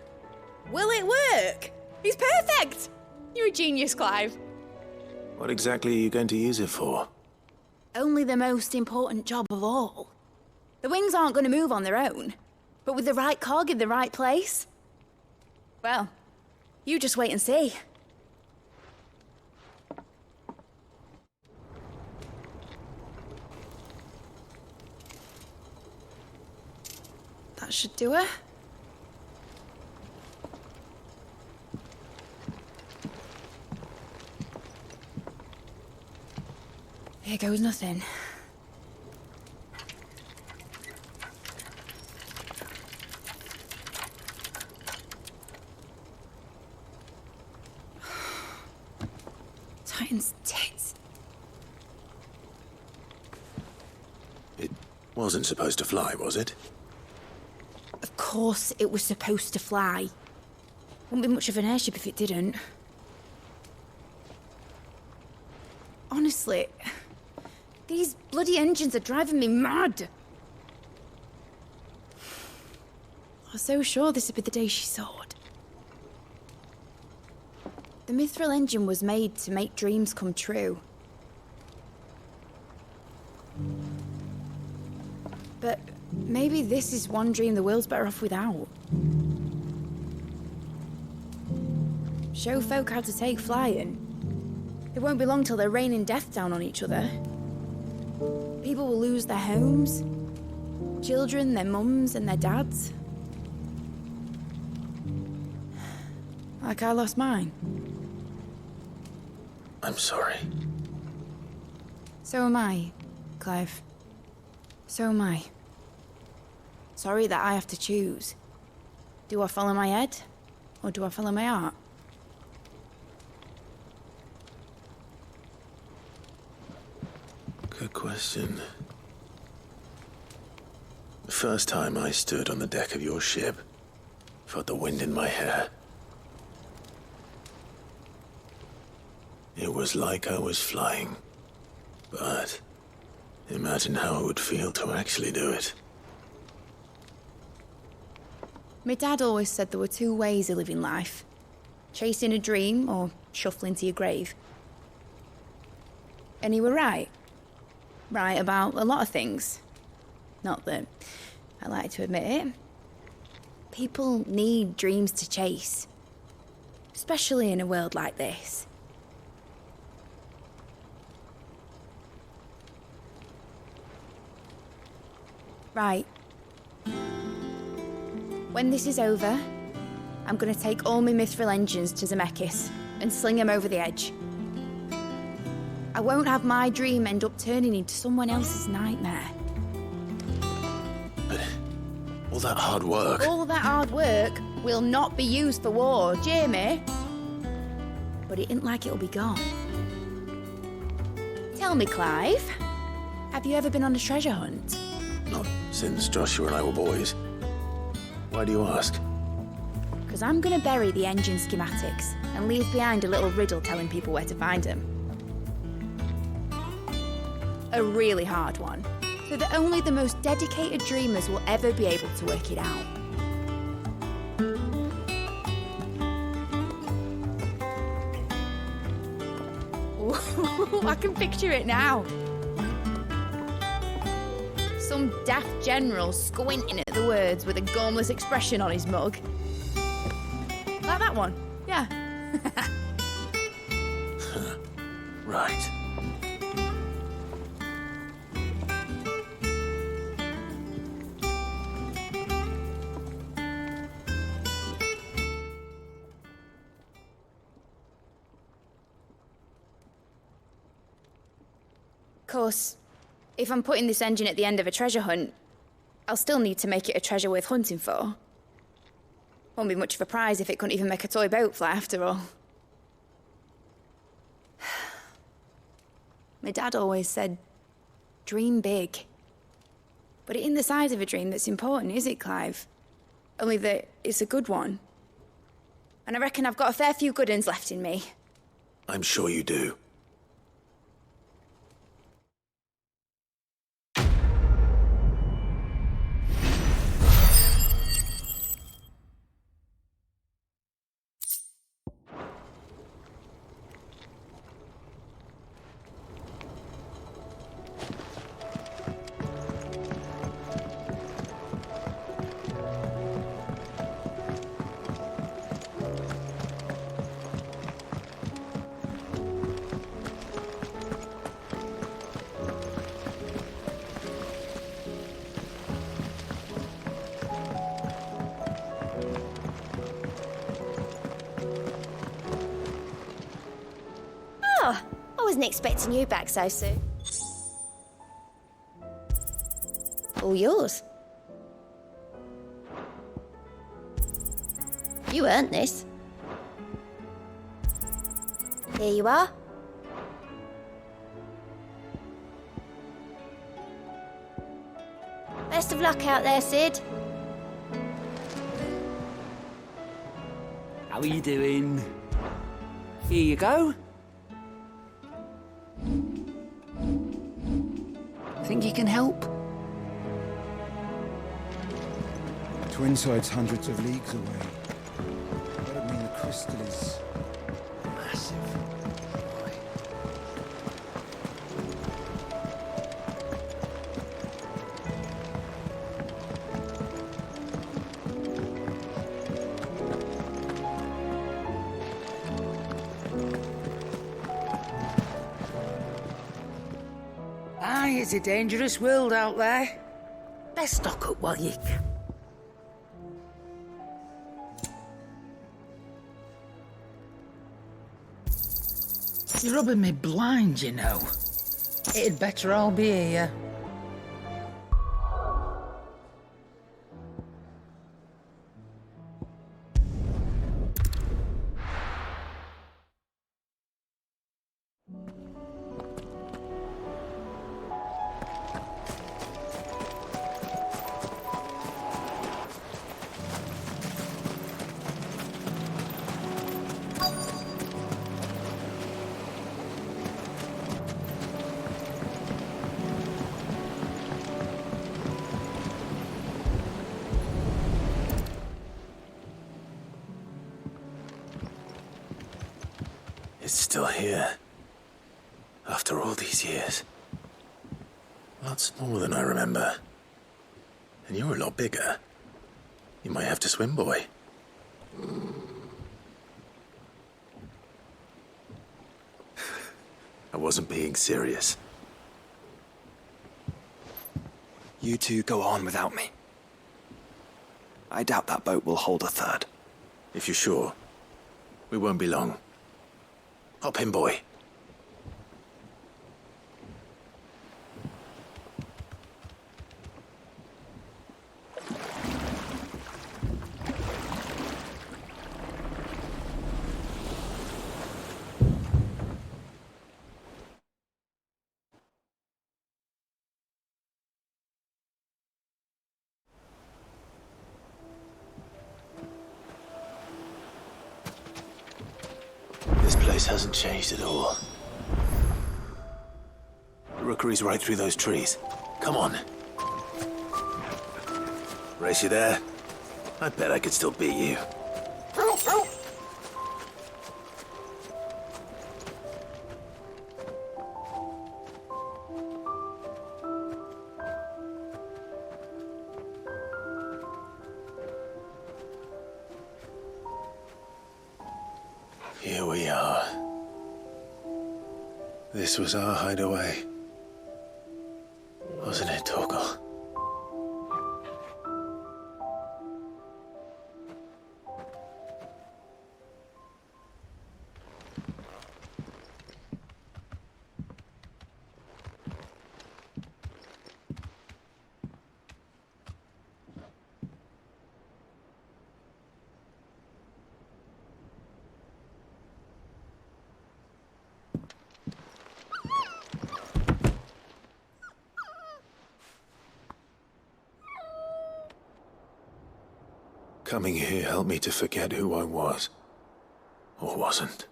Will it work? He's perfect! You're a genius, Clive. What exactly are you going to use it for? Only the most important job of all. The wings aren't going to move on their own, but with the right cog in the right place, well, you just wait and see. That should do it. Here goes nothing. Titan's tits. It wasn't supposed to fly, was it? course it was supposed to fly. Wouldn't be much of an airship if it didn't. Honestly, these bloody engines are driving me mad. I was so sure this would be the day she soared. The Mithril engine was made to make dreams come true. But maybe this is one dream the world's better off without. Show folk how to take flying. It won't be long till they're raining death down on each other. People will lose their homes. Children, their mums and their dads. Like I lost mine. I'm sorry. So am I, Clive. So am I. Sorry that I have to choose. Do I follow my head, or do I follow my heart? Good question. The first time I stood on the deck of your ship, felt the wind in my hair. It was like I was flying, but imagine how it would feel to actually do it. My dad always said there were two ways of living life. Chasing a dream or shuffling to your grave. And he were right. Right about a lot of things. Not that I like to admit it. People need dreams to chase. Especially in a world like this. Right. When this is over, I'm gonna take all my Mithril engines to Zemeckis and sling them over the edge. I won't have my dream end up turning into someone else's nightmare. But all that hard work... All that hard work will not be used for war, Jamie. But it ain't like it'll be gone. Tell me, Clive, have you ever been on a treasure hunt? Not since Joshua and I were boys. Why do you ask? Because I'm going to bury the engine schematics and leave behind a little riddle telling people where to find them. A really hard one, so that only the most dedicated dreamers will ever be able to work it out. Ooh, I can picture it now. Some daft general squinting at the words with a gormless expression on his mug. Like that one, yeah. Right. Of course, if I'm putting this engine at the end of a treasure hunt, I'll still need to make it a treasure worth hunting for. Won't be much of a prize if it couldn't even make a toy boat fly after all. My dad always said, dream big. But it ain't the size of a dream that's important, is it, Clive? Only that it's a good one. And I reckon I've got a fair few good uns left in me. I'm sure you do. I wasn't expecting you back so soon. All yours. You earned this. Here you are. Best of luck out there, Sid. How are you doing? Here you go. Think you can help? Twinside's hundreds of leagues away. That would mean the crystal is massive. Aye, it's a dangerous world out there. Let's stock up while you can. You're rubbing me blind, you know. It'd better all be here. It's still here. After all these years. A lot smaller than I remember. And you're a lot bigger. You might have to swim, boy. I wasn't being serious. You two go on without me. I doubt that boat will hold a third. If you're sure, we won't be long. Hop in, boy. This place hasn't changed at all. The rookery's right through those trees. Come on. Race you there? I bet I could still beat you. Here we are. This was our hideaway. Wasn't it, Torgal? Coming here helped me to forget who I was. Or wasn't.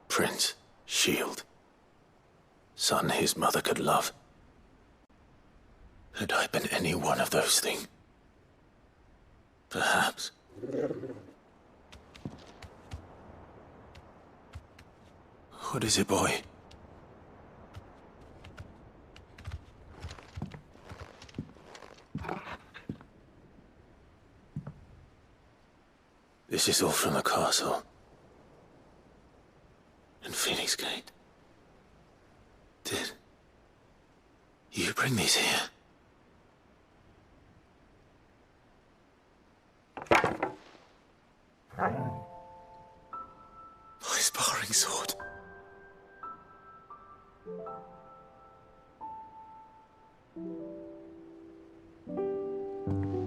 Prince, shield. Son his mother could love. Had I been any one of those things? Perhaps. What is it, boy? This is all from the castle. And Phoenix Gate. Did you bring these here? My sparring sword.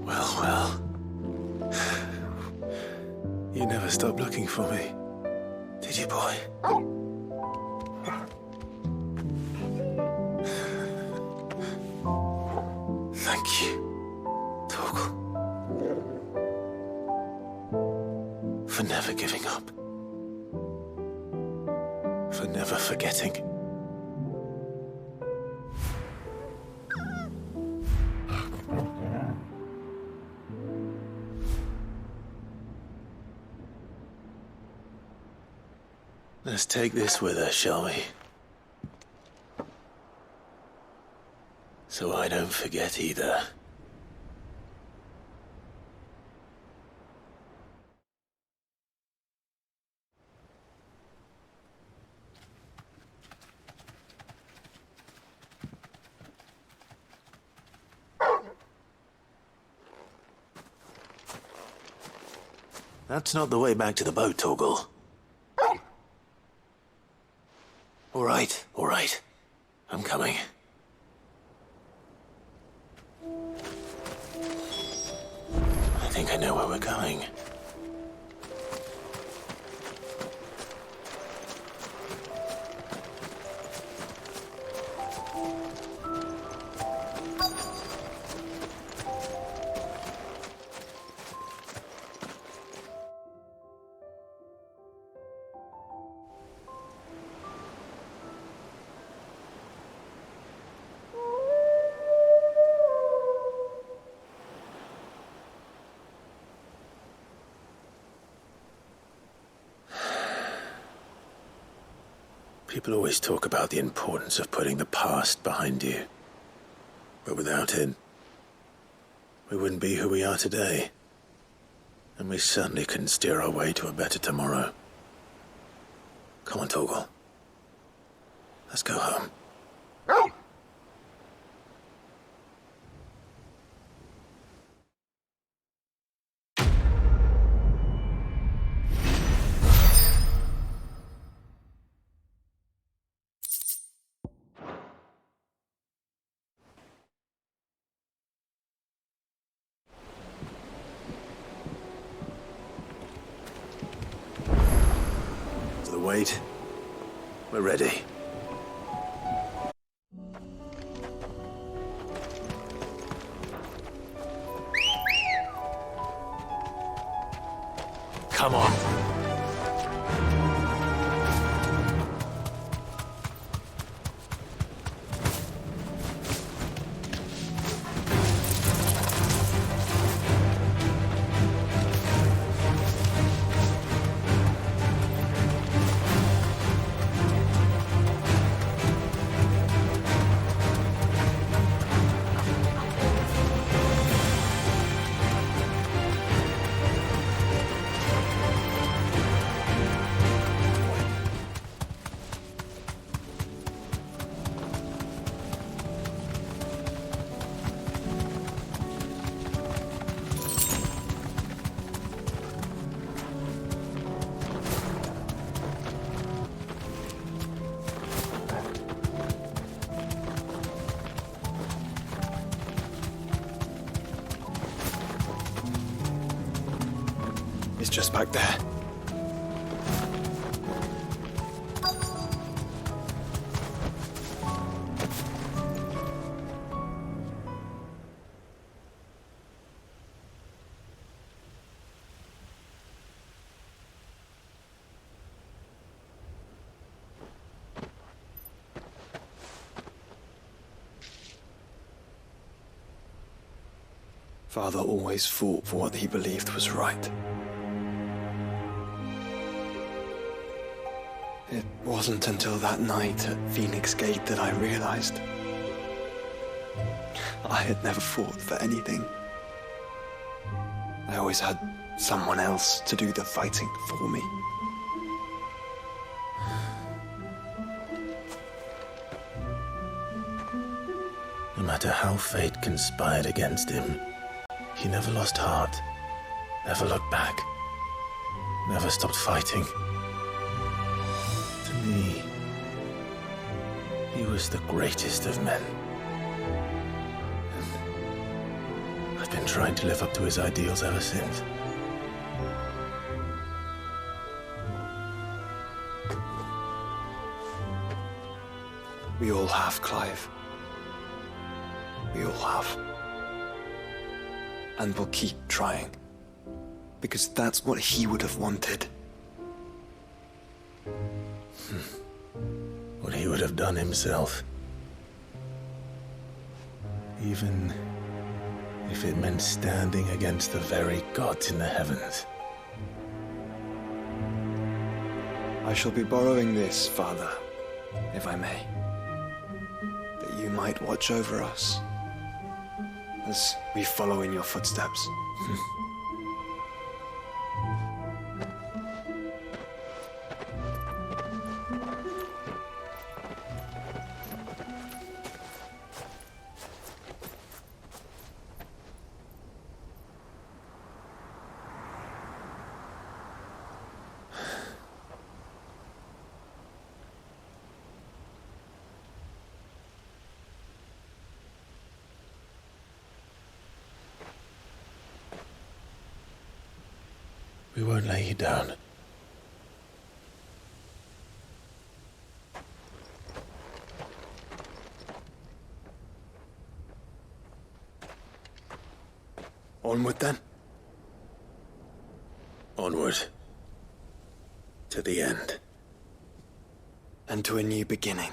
Well, well. You never stopped looking for me, did you, boy? Thank you, Torgal. For for never giving up. For never forgetting. Let's take this with us, shall we? So I don't forget either. That's not the way back to the boat, Torgal. All right. I'm coming. I think I know where we're going. People always talk about the importance of putting the past behind you. But without it, we wouldn't be who we are today. And we certainly couldn't steer our way to a better tomorrow. Come on, Torgal. Let's go home. Wait. We're ready. Come on. It's just back there. Father always fought for what he believed was right. It wasn't until that night at Phoenix Gate that I realized I had never fought for anything. I always had someone else to do the fighting for me. No matter how fate conspired against him, he never lost heart, never looked back, never stopped fighting. To me, he was the greatest of men. And I've been trying to live up to his ideals ever since. We all have, Clive. We all have. And we'll keep trying. because that's what he would have wanted. What he would have done himself. Even if it meant standing against the very gods in the heavens. I shall be borrowing this, Father, if I may. That you might watch over us as we follow in your footsteps. We won't lay you down. Onward then. Onward. To the end. And to a new beginning.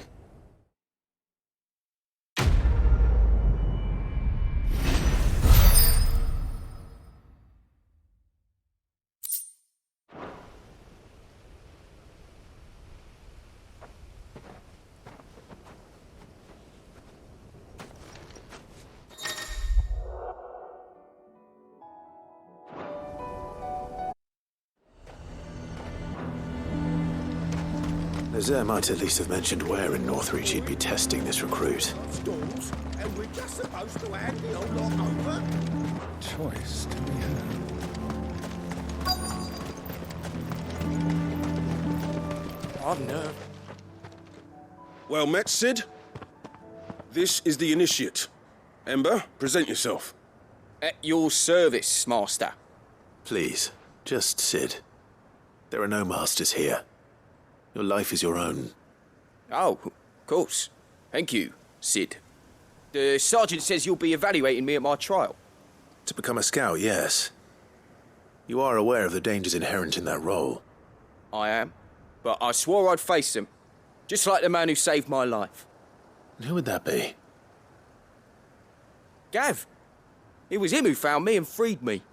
Zere might at least have mentioned where in Northreach he'd be testing this recruit. Stalls, and we're just supposed to hand the old lot over? Choice to be had. I've nerve. Well met, Sid. This is the initiate. Ember, present yourself. At your service, Master. Please, just Sid. There are no masters here. Your life is your own. Oh, of course. Thank you, Sid. The sergeant says you'll be evaluating me at my trial. To become a scout, yes. You are aware of the dangers inherent in that role. I am. But I swore I'd face them. Just like the man who saved my life. And who would that be? Gav. It was him who found me and freed me.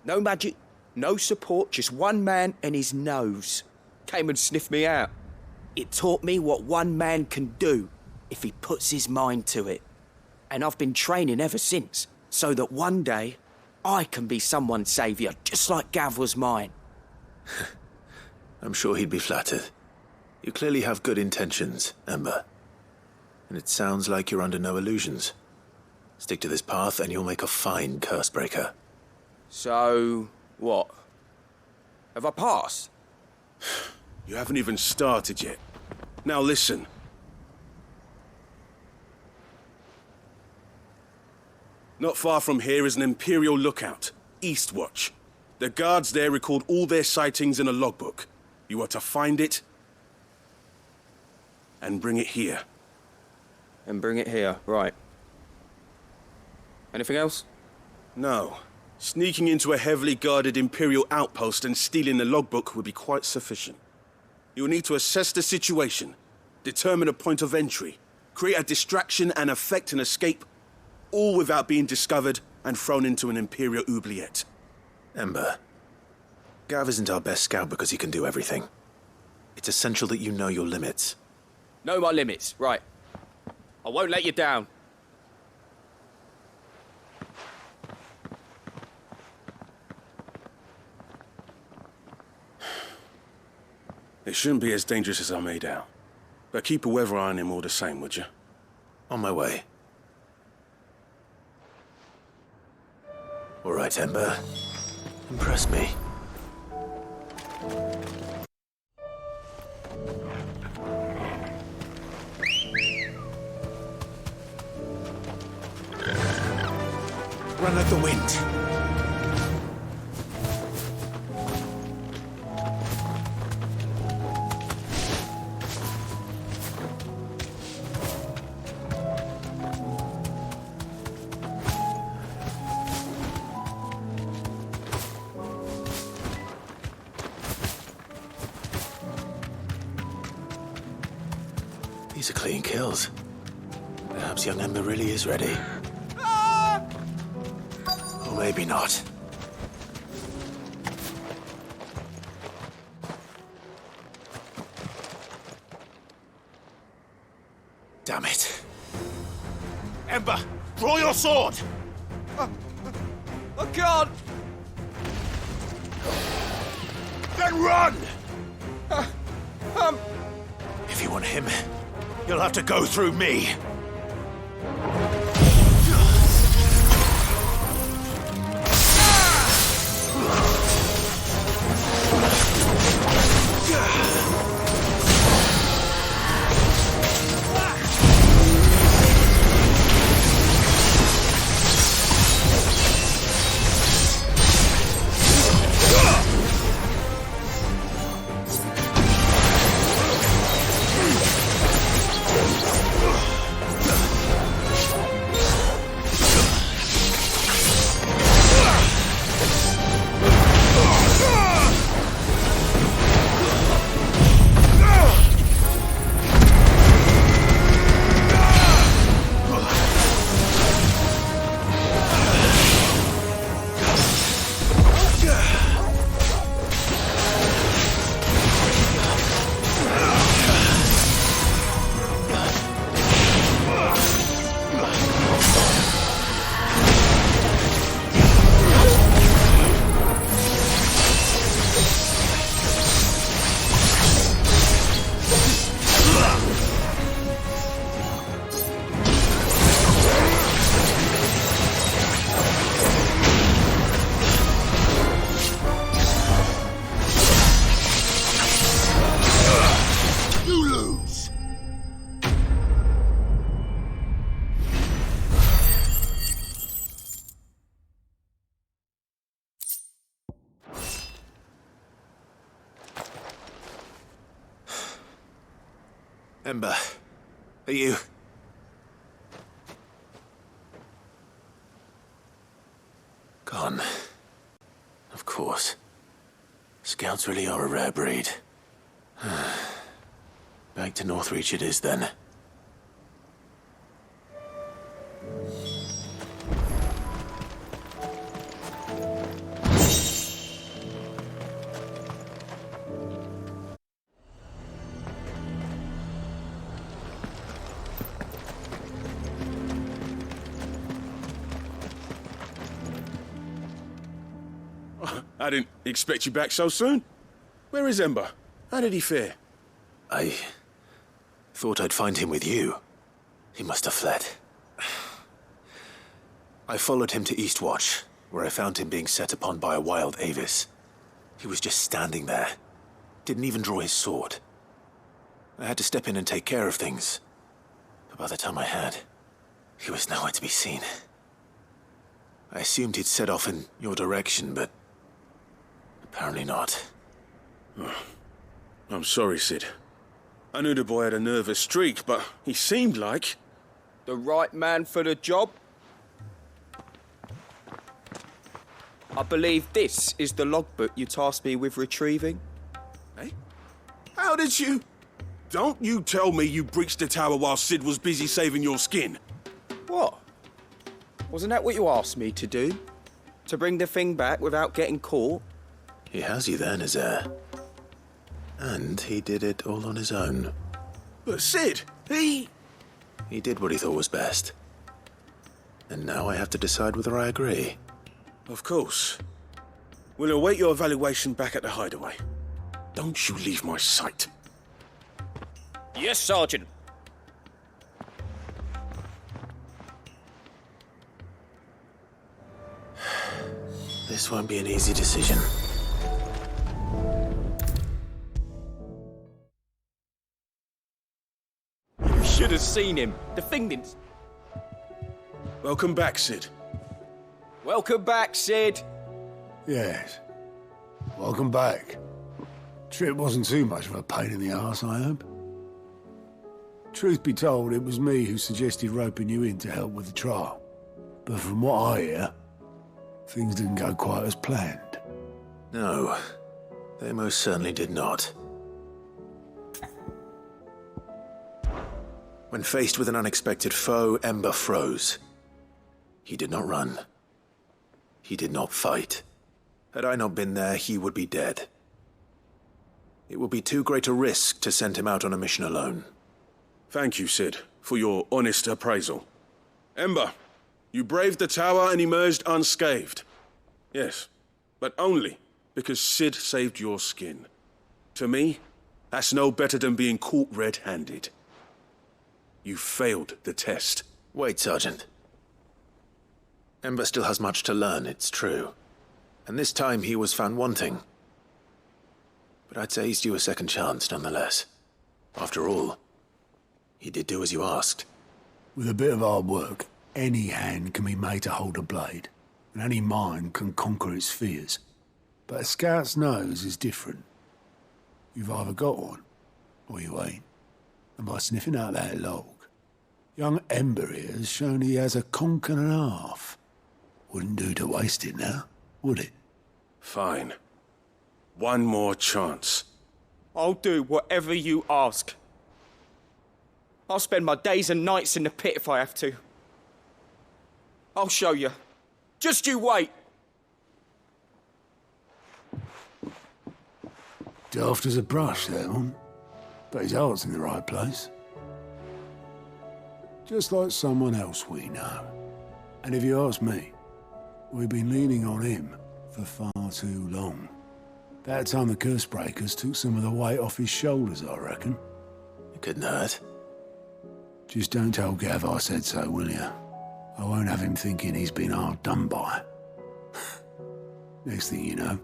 No magic, no support, just one man and his nose. Came and sniffed me out. It taught me what one man can do if he puts his mind to it. And I've been training ever since, so that one day I can be someone's saviour, just like Gav was mine. I'm sure he'd be flattered. You clearly have good intentions, Ember. And it sounds like you're under no illusions. Stick to this path and you'll make a fine cursebreaker. So, what? Have I passed? You haven't even started yet. Now listen. Not far from here is an Imperial lookout, Eastwatch. The guards there record all their sightings in a logbook. You are to find it and bring it here. And bring it here, right. Anything else? No. Sneaking into a heavily guarded Imperial outpost and stealing the logbook would be quite sufficient. You'll need to assess the situation, determine a point of entry, create a distraction and effect an escape, all without being discovered and thrown into an Imperial oubliette. Ember, Gav isn't our best scout because he can do everything. It's essential that you know your limits. Know my limits, right. I won't let you down. It shouldn't be as dangerous as I made out. But keep a weather eye on him all the same, would you? On my way. All right, Ember. Impress me. Run at the wind. These are clean kills. Perhaps young Ember really is ready. Or maybe not. Damn it. Ember, draw your sword! I can't! Then run! If you want him, you'll have to go through me. Ember, are you... gone? Of course. Scouts really are a rare breed. Back to Northreach it is, then. I didn't expect you back so soon. Where is Ember? How did he fare? I thought I'd find him with you. He must have fled. I followed him to Eastwatch, where I found him being set upon by a wild Avis. He was just standing there. Didn't even draw his sword. I had to step in and take care of things. But by the time I had, he was nowhere to be seen. I assumed he'd set off in your direction, but apparently not. I'm sorry, Sid. I knew the boy had a nervous streak, but he seemed like... The right man for the job? I believe this is the logbook you tasked me with retrieving. Eh? How did you... Don't you tell me you breached the tower while Sid was busy saving your skin. What? Wasn't that what you asked me to do? To bring the thing back without getting caught? He has you there, Nazaire. And he did it all on his own. But Sid, he did what he thought was best. And now I have to decide whether I agree. Of course. We'll await your evaluation back at the hideaway. Don't you leave my sight. Yes, Sergeant. This won't be an easy decision. You should have seen him. The thing didn't... Welcome back, Sid. Welcome back, Sid. Yes. Welcome back. Trip wasn't too much of a pain in the arse, I hope. Truth be told, it was me who suggested roping you in to help with the trial. But from what I hear, things didn't go quite as planned. No, they most certainly did not. When faced with an unexpected foe, Ember froze. He did not run. He did not fight. Had I not been there, he would be dead. It would be too great a risk to send him out on a mission alone. Thank you, Sid, for your honest appraisal. Ember, you braved the tower and emerged unscathed. Yes, but only because Sid saved your skin. To me, that's no better than being caught red-handed. You failed the test. Wait, Sergeant. Ember still has much to learn, it's true. And this time he was found wanting. But I'd say he's due a second chance, nonetheless. After all, he did do as you asked. With a bit of hard work, any hand can be made to hold a blade, and any mind can conquer its fears. But a scout's nose is different. You've either got one, or you ain't. And by sniffing out that log, young Ember here has shown he has a conch and a half. Wouldn't do to waste it now, would it? Fine. One more chance. I'll do whatever you ask. I'll spend my days and nights in the pit if I have to. I'll show you. Just you wait. Daft as a brush, that one. But his heart's in the right place. Just like someone else we know. And if you ask me, we've been leaning on him for far too long. About time the Cursebreakers took some of the weight off his shoulders, I reckon. It couldn't hurt. Just don't tell Gav I said so, will you? I won't have him thinking he's been hard done by. Next thing you know,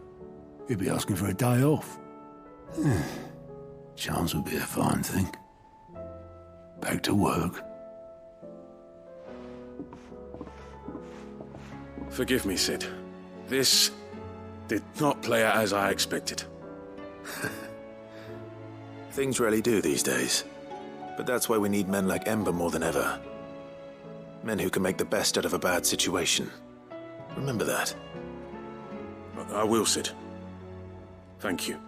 he'll be asking for a day off. Chance would be a fine thing. Back to work. Forgive me, Sid. This did not play out as I expected. Things rarely do these days. But that's why we need men like Ember more than ever. Men who can make the best out of a bad situation. Remember that. I will, Sid. Thank you.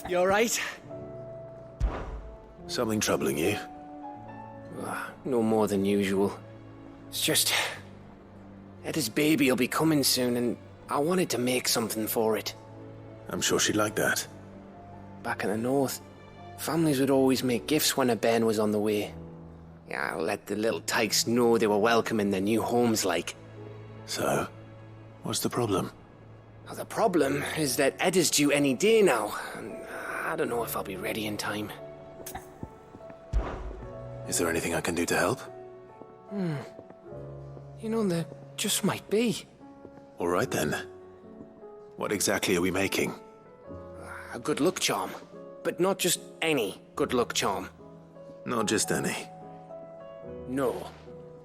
You alright? Something troubling you? No more than usual. It's just... Eda's baby will be coming soon, and I wanted to make something for it. I'm sure she'd like that. Back in the north, families would always make gifts when a bairn was on the way. Yeah, I'll let the little tykes know they were welcome in their new homes, like. So, what's the problem? Well, the problem is that Eda's due any day now, and I don't know if I'll be ready in time. Is there anything I can do to help? You know, there just might be. All right then. What exactly are we making? A good luck charm. But not just any good luck charm. Not just any. No.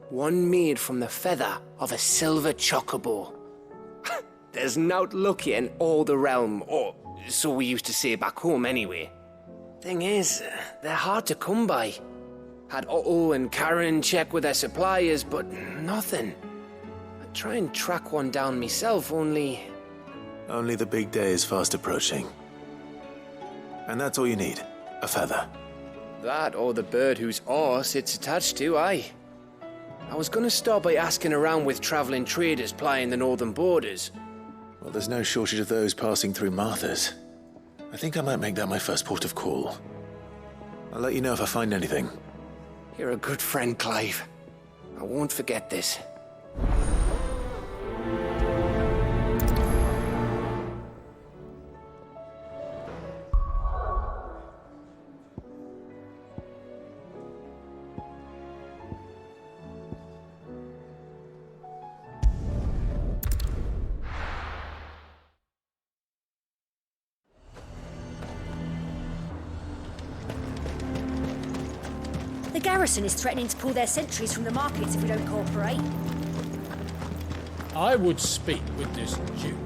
One made from the feather of a silver chocobo. There's nowt luckier in all the realm, or so we used to say back home anyway. Thing is, they're hard to come by. Had Otto and Karen check with their suppliers, but nothing. I'd try and track one down myself, only... Only the big day is fast approaching. And that's all you need, a feather. That or the bird whose horse it's attached to, aye. I was gonna start by asking around with traveling traders plying the northern borders. Well, there's no shortage of those passing through Martha's. I think I might make that my first port of call. I'll let you know if I find anything. You're a good friend, Clive. I won't forget this. The garrison is threatening to pull their sentries from the markets if we don't cooperate. I would speak with this Duke.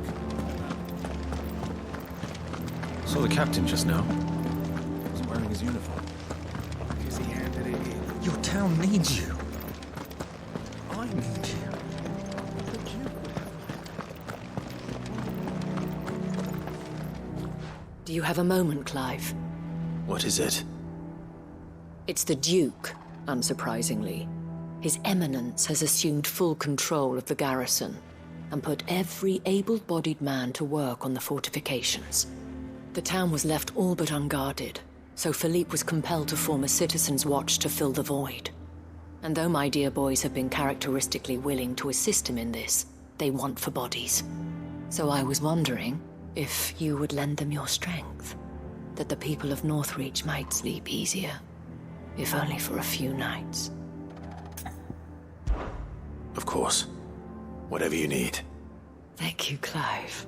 Saw the captain just now. He wasn't wearing his uniform. Because he handed it in. Your town needs you. I need you. The Duke would have Do you have a moment, Clive? What is it? It's the Duke, unsurprisingly. His Eminence has assumed full control of the garrison and put every able-bodied man to work on the fortifications. The town was left all but unguarded, so Philippe was compelled to form a citizens' watch to fill the void. And though my dear boys have been characteristically willing to assist him in this, they want for bodies. So I was wondering if you would lend them your strength, that the people of Northreach might sleep easier, if only for a few nights. Of course. Whatever you need. Thank you, Clive.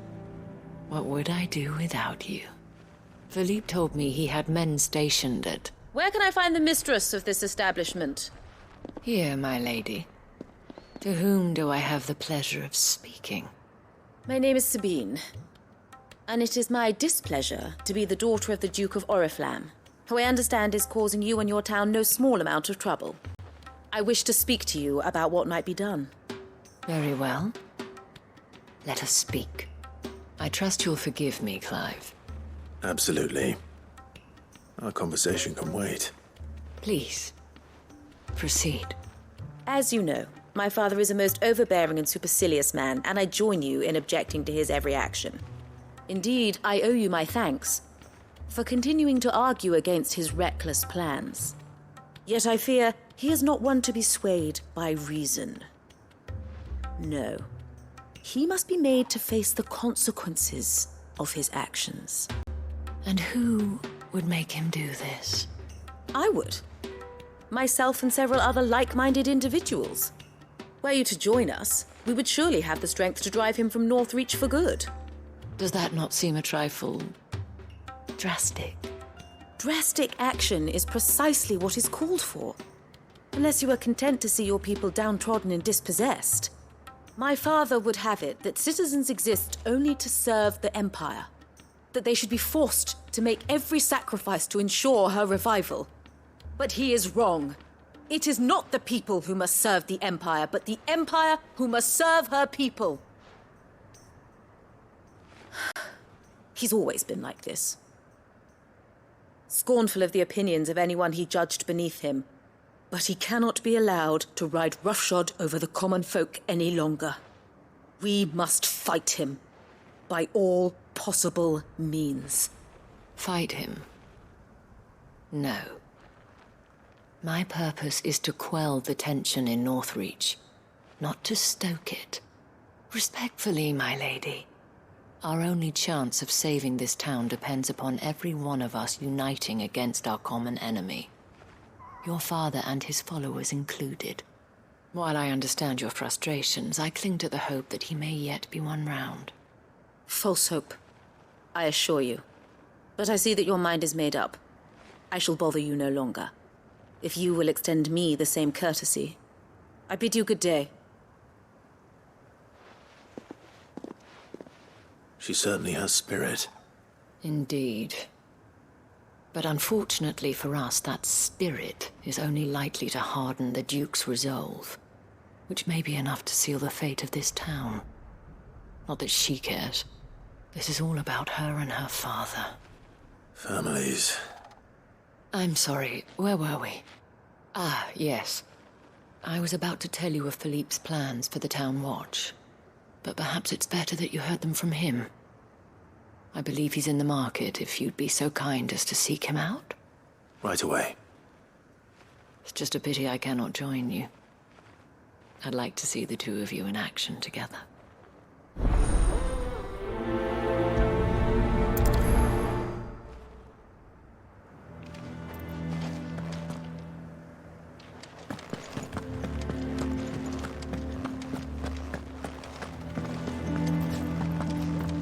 What would I do without you? Philippe told me he had men stationed at... Where can I find the mistress of this establishment? Here, my lady. To whom do I have the pleasure of speaking? My name is Sabine, and it is my displeasure to be the daughter of the Duke of Oriflamme, who I understand is causing you and your town no small amount of trouble. I wish to speak to you about what might be done. Very well. Let us speak. I trust you'll forgive me, Clive. Absolutely. Our conversation can wait. Please, proceed. As you know, my father is a most overbearing and supercilious man, and I join you in objecting to his every action. Indeed, I owe you my thanks for continuing to argue against his reckless plans. Yet I fear he is not one to be swayed by reason. No. He must be made to face the consequences of his actions. And who would make him do this? I would. Myself and several other like-minded individuals. Were you to join us, we would surely have the strength to drive him from Northreach for good. Does that not seem a trifle... drastic? Drastic action is precisely what is called for. Unless you are content to see your people downtrodden and dispossessed. My father would have it that citizens exist only to serve the Empire. That they should be forced to make every sacrifice to ensure her revival. But he is wrong. It is not the people who must serve the Empire, but the Empire who must serve her people. He's always been like this. Scornful of the opinions of anyone he judged beneath him. But he cannot be allowed to ride roughshod over the common folk any longer. We must fight him. By all possible means. Fight him? No. My purpose is to quell the tension in Northreach, not to stoke it. Respectfully, my lady. Our only chance of saving this town depends upon every one of us uniting against our common enemy. Your father and his followers included. While I understand your frustrations, I cling to the hope that he may yet be won round. False hope, I assure you. But I see that your mind is made up. I shall bother you no longer. If you will extend me the same courtesy, I bid you good day. She certainly has spirit. Indeed. But unfortunately for us, that spirit is only likely to harden the Duke's resolve, which may be enough to seal the fate of this town. Not that she cares. This is all about her and her father. Families. I'm sorry, where were we? Ah, yes. I was about to tell you of Philippe's plans for the town watch, but perhaps it's better that you heard them from him. I believe he's in the market, if you'd be so kind as to seek him out. Right away. It's just a pity I cannot join you. I'd like to see the two of you in action together.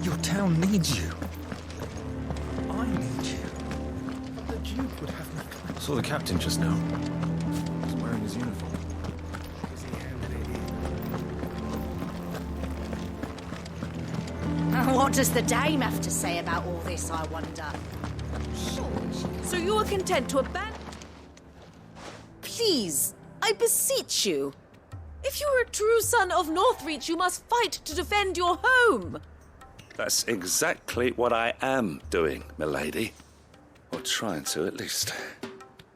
Your town needs you. I need you. The Duke would have me. Saw the captain just now. He's wearing his uniform. What does the dame have to say about all this, I wonder? So you are content to abandon... Please, I beseech you. If you are a true son of Northreach, you must fight to defend your home. That's exactly what I am doing, milady. Or trying to, at least.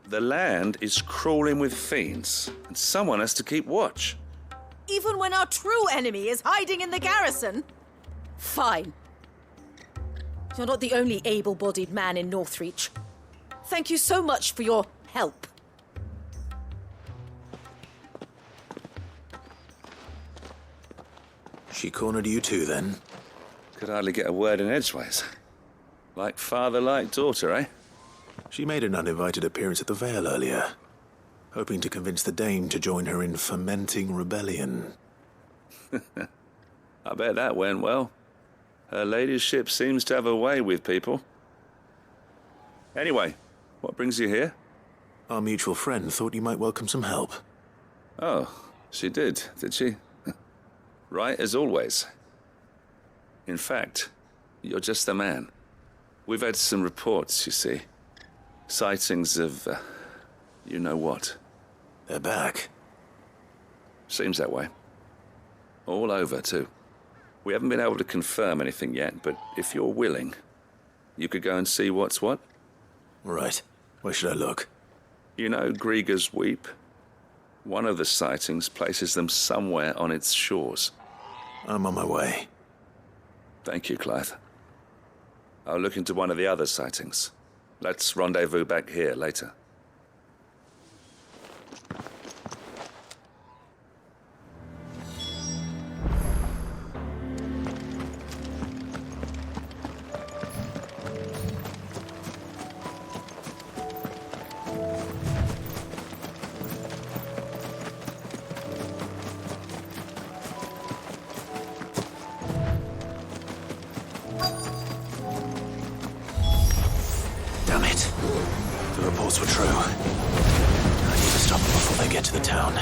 The land is crawling with fiends, and someone has to keep watch. Even when our true enemy is hiding in the garrison? Fine. You're not the only able-bodied man in Northreach. Thank you so much for your help. She cornered you too, then? Could hardly get a word in edgeways. Like father, like daughter, eh? She made an uninvited appearance at the Vale earlier, hoping to convince the Dame to join her in fomenting rebellion. I bet that went well. Her ladyship seems to have a way with people. Anyway, what brings you here? Our mutual friend thought you might welcome some help. Oh, she did she? Right as always. In fact, you're just the man. We've had some reports, you see. Sightings of, you know what. They're back. Seems that way. All over, too. We haven't been able to confirm anything yet, but if you're willing, you could go and see what's what. Right. Where should I look? You know Grieger's Weep? One of the sightings places them somewhere on its shores. I'm on my way. Thank you, Clive. I'll look into one of the other sightings. Let's rendezvous back here later. Damn it. The reports were true. I need to stop them before they get to the town.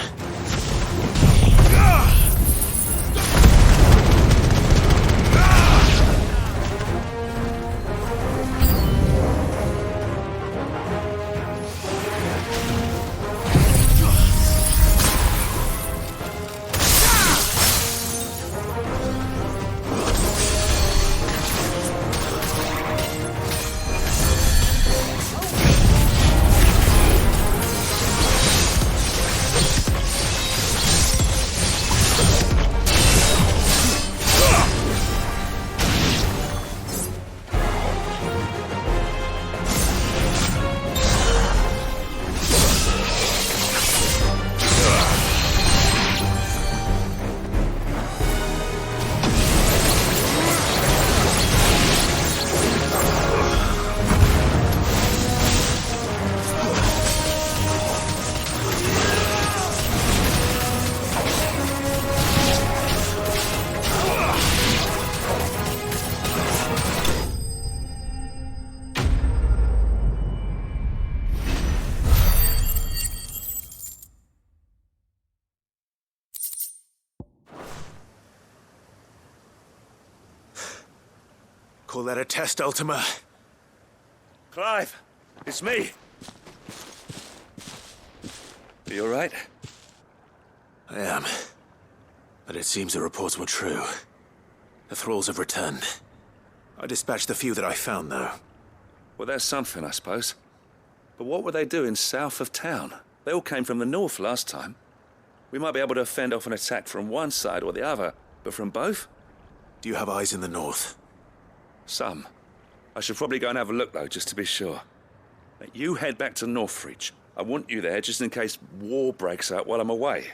Call that a test, Ultima? Clive, it's me. Are you all right? I am. But it seems the reports were true. The thralls have returned. I dispatched the few that I found, though. Well, that's something, I suppose. But what were they doing south of town? They all came from the north last time. We might be able to fend off an attack from one side or the other, but from both? Do you have eyes in the north? Some. I should probably go and have a look, though, just to be sure. Now, you head back to Northreach. I want you there just in case war breaks out while I'm away.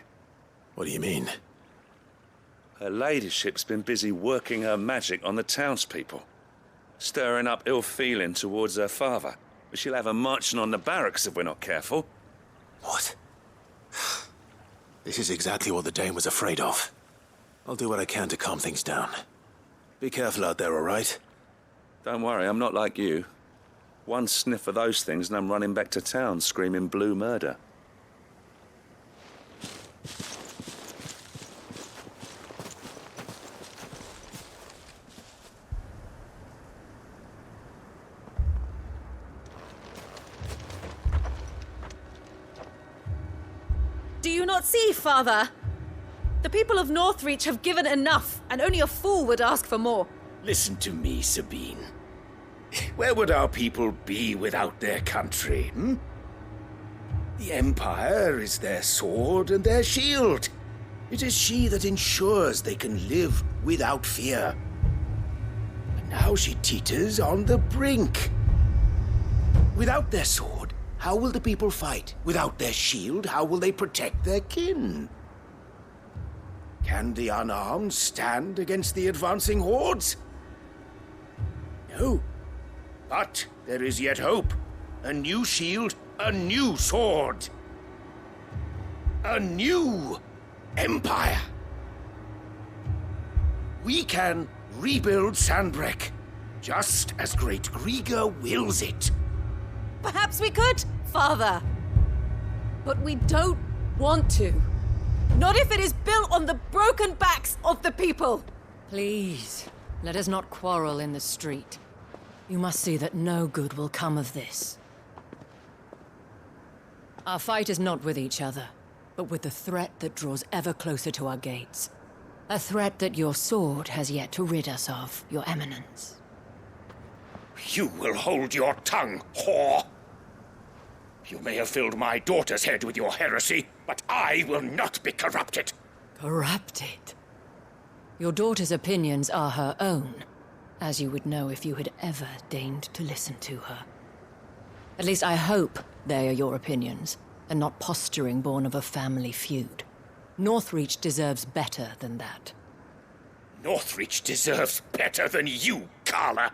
What do you mean? Her ladyship's been busy working her magic on the townspeople, stirring up ill feeling towards her father. But she'll have her marching on the barracks if we're not careful. What? This is exactly what the Dame was afraid of. I'll do what I can to calm things down. Be careful out there, all right? Don't worry, I'm not like you. One sniff of those things and I'm running back to town screaming blue murder. Do you not see, Father? The people of Northreach have given enough, and only a fool would ask for more. Listen to me, Sabine. Where would our people be without their country, hmm? The Empire is their sword and their shield. It is she that ensures they can live without fear. And now she teeters on the brink. Without their sword, how will the people fight? Without their shield, how will they protect their kin? Can the unarmed stand against the advancing hordes? No. But there is yet hope. A new shield, a new sword. A new empire. We can rebuild Sandbreck, just as Great Grieger wills it. Perhaps we could, Father. But we don't want to. Not if it is built on the broken backs of the people. Please, let us not quarrel in the street. You must see that no good will come of this. Our fight is not with each other, but with the threat that draws ever closer to our gates. A threat that your sword has yet to rid us of, Your Eminence. You will hold your tongue, whore! You may have filled my daughter's head with your heresy, but I will not be corrupted. Corrupted? Your daughter's opinions are her own, as you would know if you had ever deigned to listen to her. At least I hope they are your opinions, and not posturing born of a family feud. Northreach deserves better than that. Northreach deserves better than you, Carla!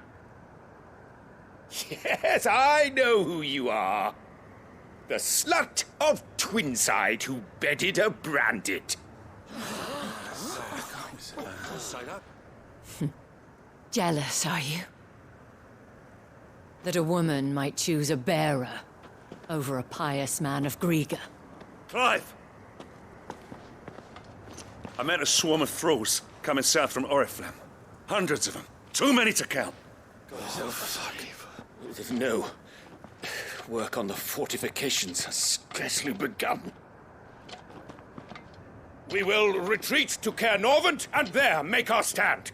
Yes, I know who you are. The slut of Twinside who bedded a Branded. Jealous, are you? That a woman might choose a bearer over a pious man of Grieger. Clive! I met a swarm of thralls coming south from Oriflamme. Hundreds of them. Too many to count. No. Work on the fortifications has scarcely begun. We will retreat to Caer Norvent and there make our stand.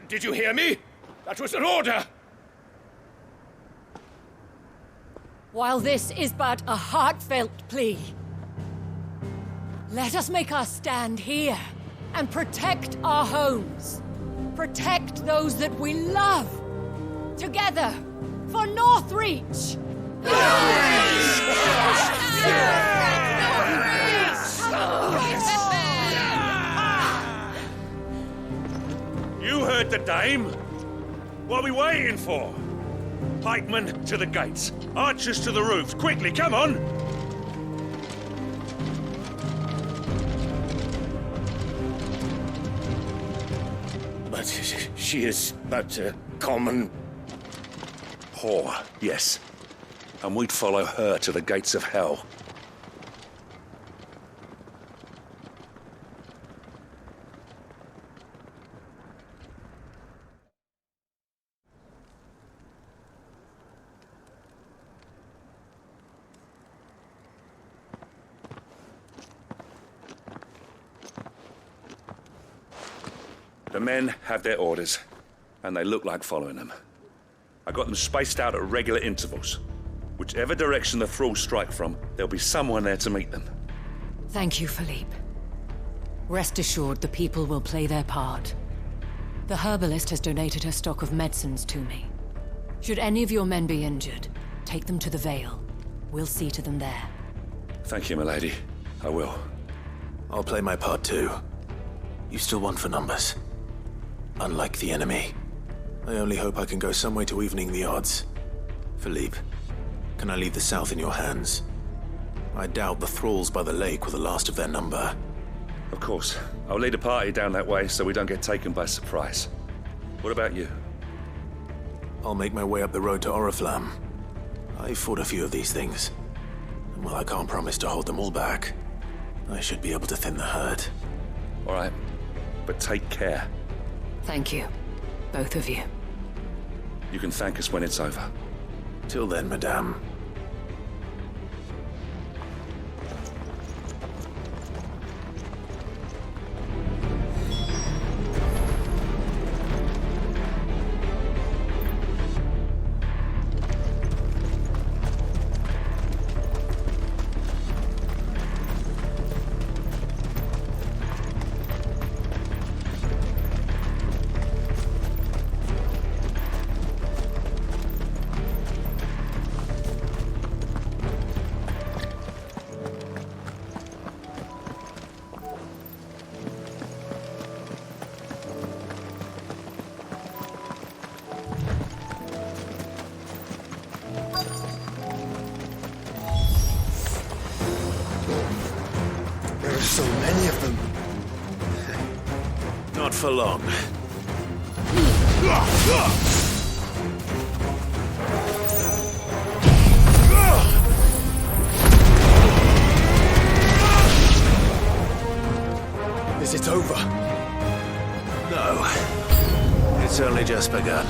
Did you hear me? That was an order! While this is but a heartfelt plea, let us make our stand here and protect our homes. Protect those that we love. Together, for Northreach! You heard the dame. What are we waiting for? Pikemen to the gates. Archers to the roofs. Quickly, come on! But she is but a common... whore, yes. And we'd follow her to the gates of hell. The men have their orders, and they look like following them. I got them spaced out at regular intervals. Whichever direction the thralls strike from, there'll be someone there to meet them. Thank you, Philippe. Rest assured the people will play their part. The herbalist has donated her stock of medicines to me. Should any of your men be injured, take them to the Vale. We'll see to them there. Thank you, milady. I will. I'll play my part too. You still won for numbers. Unlike the enemy. I only hope I can go some way to evening the odds. Philippe, can I leave the south in your hands? I doubt the thralls by the lake were the last of their number. Of course. I'll lead a party down that way so we don't get taken by surprise. What about you? I'll make my way up the road to Oriflamme. I fought a few of these things. And while I can't promise to hold them all back, I should be able to thin the herd. All right. But take care. Thank you. Both of you. You can thank us when it's over. Till then, madame. So many of them. Not for long. Is it over? No. It's only just begun.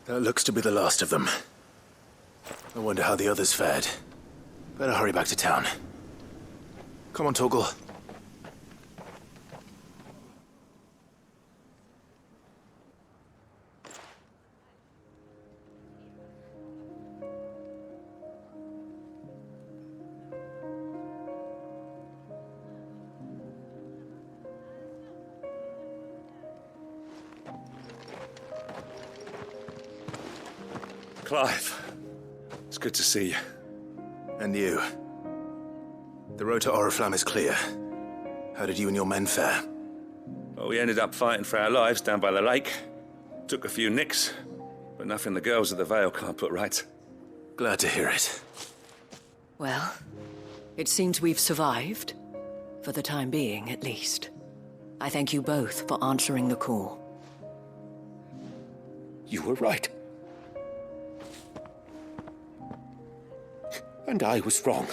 That looks to be the last of them. I wonder how the others fared. Better hurry back to town. Come on, Torgal. Clive, it's good to see you. And you. The road to Oriflamme is clear. How did you and your men fare? Well, we ended up fighting for our lives down by the lake. Took a few nicks, but nothing the girls of the Vale can't put right. Glad to hear it. Well, it seems we've survived. For the time being, at least. I thank you both for answering the call. You were right. And I was wrong.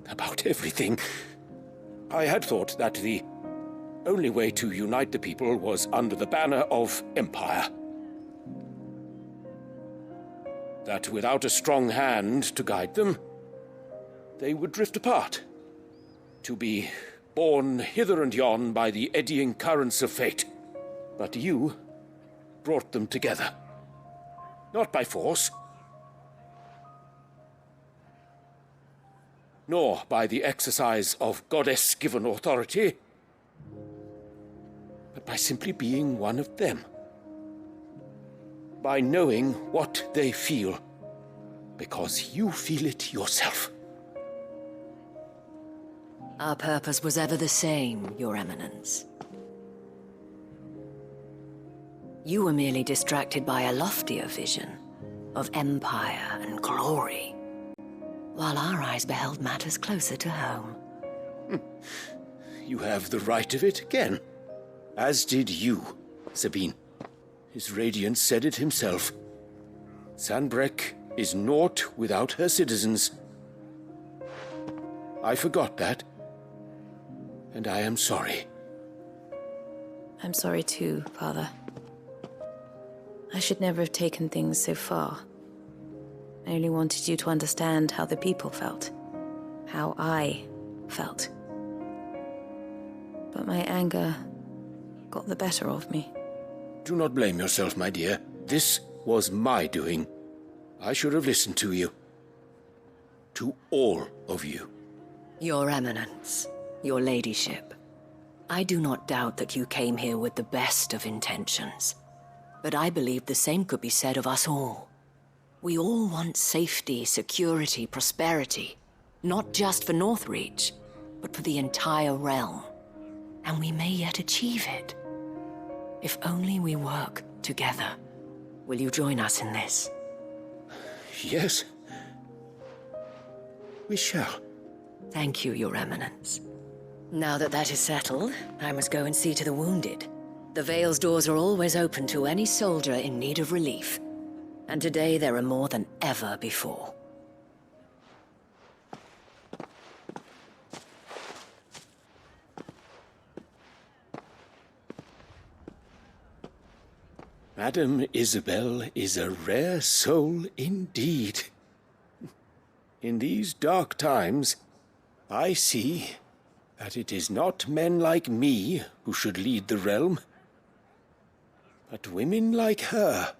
About everything. I had thought that the only way to unite the people was under the banner of Empire. That without a strong hand to guide them, they would drift apart. To be borne hither and yon by the eddying currents of fate. But you brought them together. Not by force, nor by the exercise of goddess-given authority, but by simply being one of them. By knowing what they feel, because you feel it yourself. Our purpose was ever the same, Your Eminence. You were merely distracted by a loftier vision of empire and glory, while our eyes beheld matters closer to home. You have the right of it again. As did you, Sabine. His Radiance said it himself. Sanbreque is naught without her citizens. I forgot that, and I am sorry. I'm sorry too, Father. I should never have taken things so far. I only wanted you to understand how the people felt. How I felt. But my anger got the better of me. Do not blame yourself, my dear. This was my doing. I should have listened to you. To all of you. Your Eminence, your Ladyship, I do not doubt that you came here with the best of intentions. But I believe the same could be said of us all. We all want safety, security, prosperity. Not just for Northreach, but for the entire realm. And we may yet achieve it. If only we work together. Will you join us in this? Yes. We shall. Thank you, Your Eminence. Now that that is settled, I must go and see to the wounded. The Vale's doors are always open to any soldier in need of relief. And today there are more than ever before. Madame Isabel is a rare soul indeed. In these dark times, I see that it is not men like me who should lead the realm, but women like her.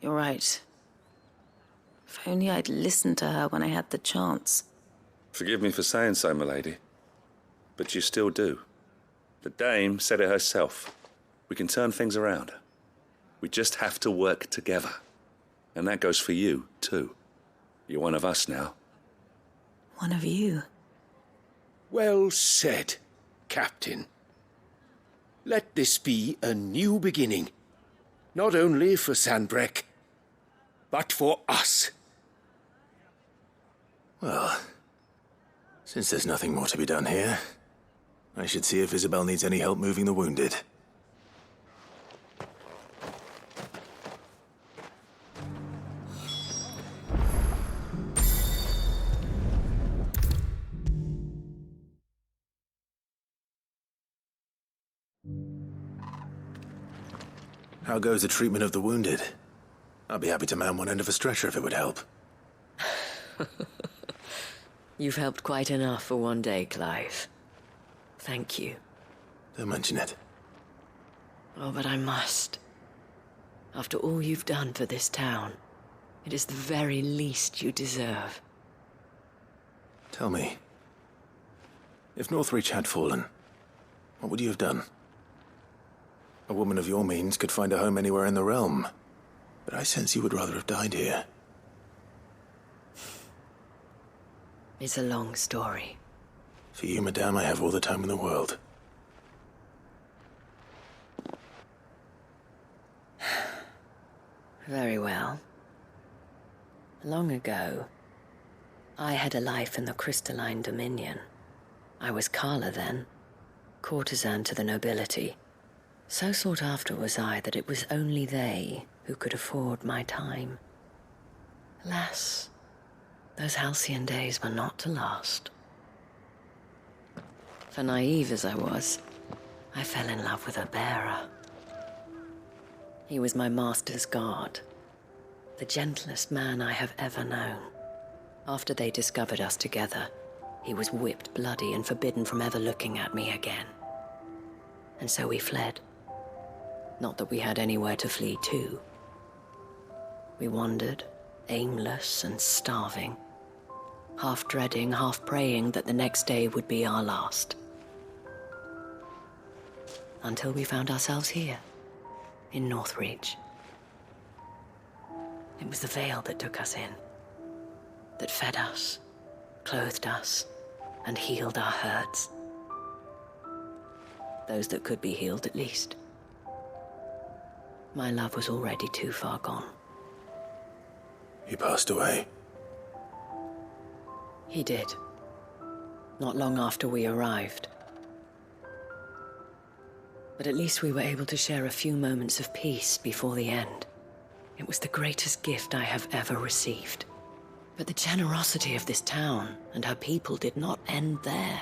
You're right. If only I'd listened to her when I had the chance. Forgive me for saying so, milady, but you still do. The Dame said it herself. We can turn things around. We just have to work together. And that goes for you, too. You're one of us now. One of you. Well said, Captain. Let this be a new beginning. Not only for Sanbreque, but for us. Well, since there's nothing more to be done here, I should see if Isabel needs any help moving the wounded. How goes the treatment of the wounded? I'd be happy to man one end of a stretcher if it would help. You've helped quite enough for one day, Clive. Thank you. Don't mention it. Oh, but I must. After all you've done for this town, it is the very least you deserve. Tell me, if Northreach had fallen, what would you have done? A woman of your means could find a home anywhere in the realm, but I sense you would rather have died here. It's a long story. For you, madame, I have all the time in the world. Very well. Long ago, I had a life in the Crystalline Dominion. I was Carla then, courtesan to the nobility. So sought after was I that it was only they who could afford my time. Alas, those halcyon days were not to last. For naive as I was, I fell in love with a bearer. He was my master's guard, the gentlest man I have ever known. After they discovered us together, he was whipped bloody and forbidden from ever looking at me again. And so we fled. Not that we had anywhere to flee to. We wandered, aimless and starving, half dreading, half praying that the next day would be our last. Until we found ourselves here, in Northreach. It was the Vale that took us in, that fed us, clothed us, and healed our hurts. Those that could be healed, at least. my love was already too far gone. He passed away. He did. Not long after we arrived. But at least we were able to share a few moments of peace before the end. It was the greatest gift I have ever received. But the generosity of this town and her people did not end there.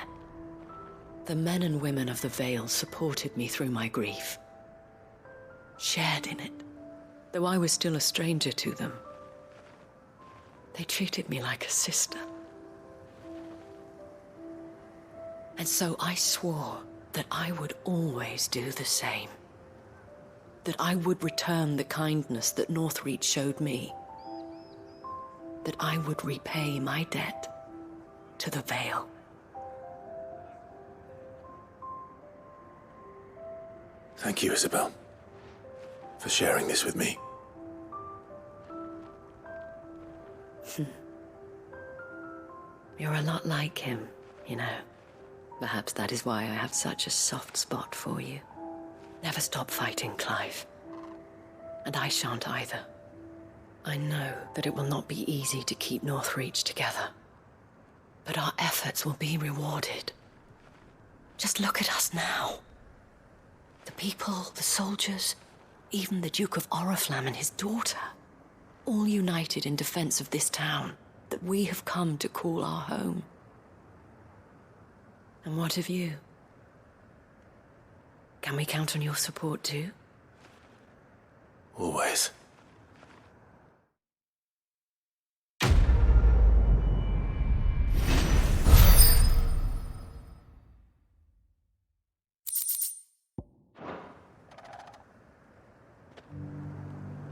The men and women of the Vale supported me through my grief, shared in it, though I was still a stranger to them. They treated me like a sister. And so I swore that I would always do the same. That I would return the kindness that Northreach showed me. That I would repay my debt to the Vale. Thank you, Isabel, for sharing this with me. You're a lot like him, you know. Perhaps that is why I have such a soft spot for you. Never stop fighting, Clive. And I shan't either. I know that it will not be easy to keep Northreach together. But our efforts will be rewarded. Just look at us now. The people, the soldiers, even the Duke of Oriflamme and his daughter, all united in defense of this town that we have come to call our home. And what of you? Can we count on your support too? Always.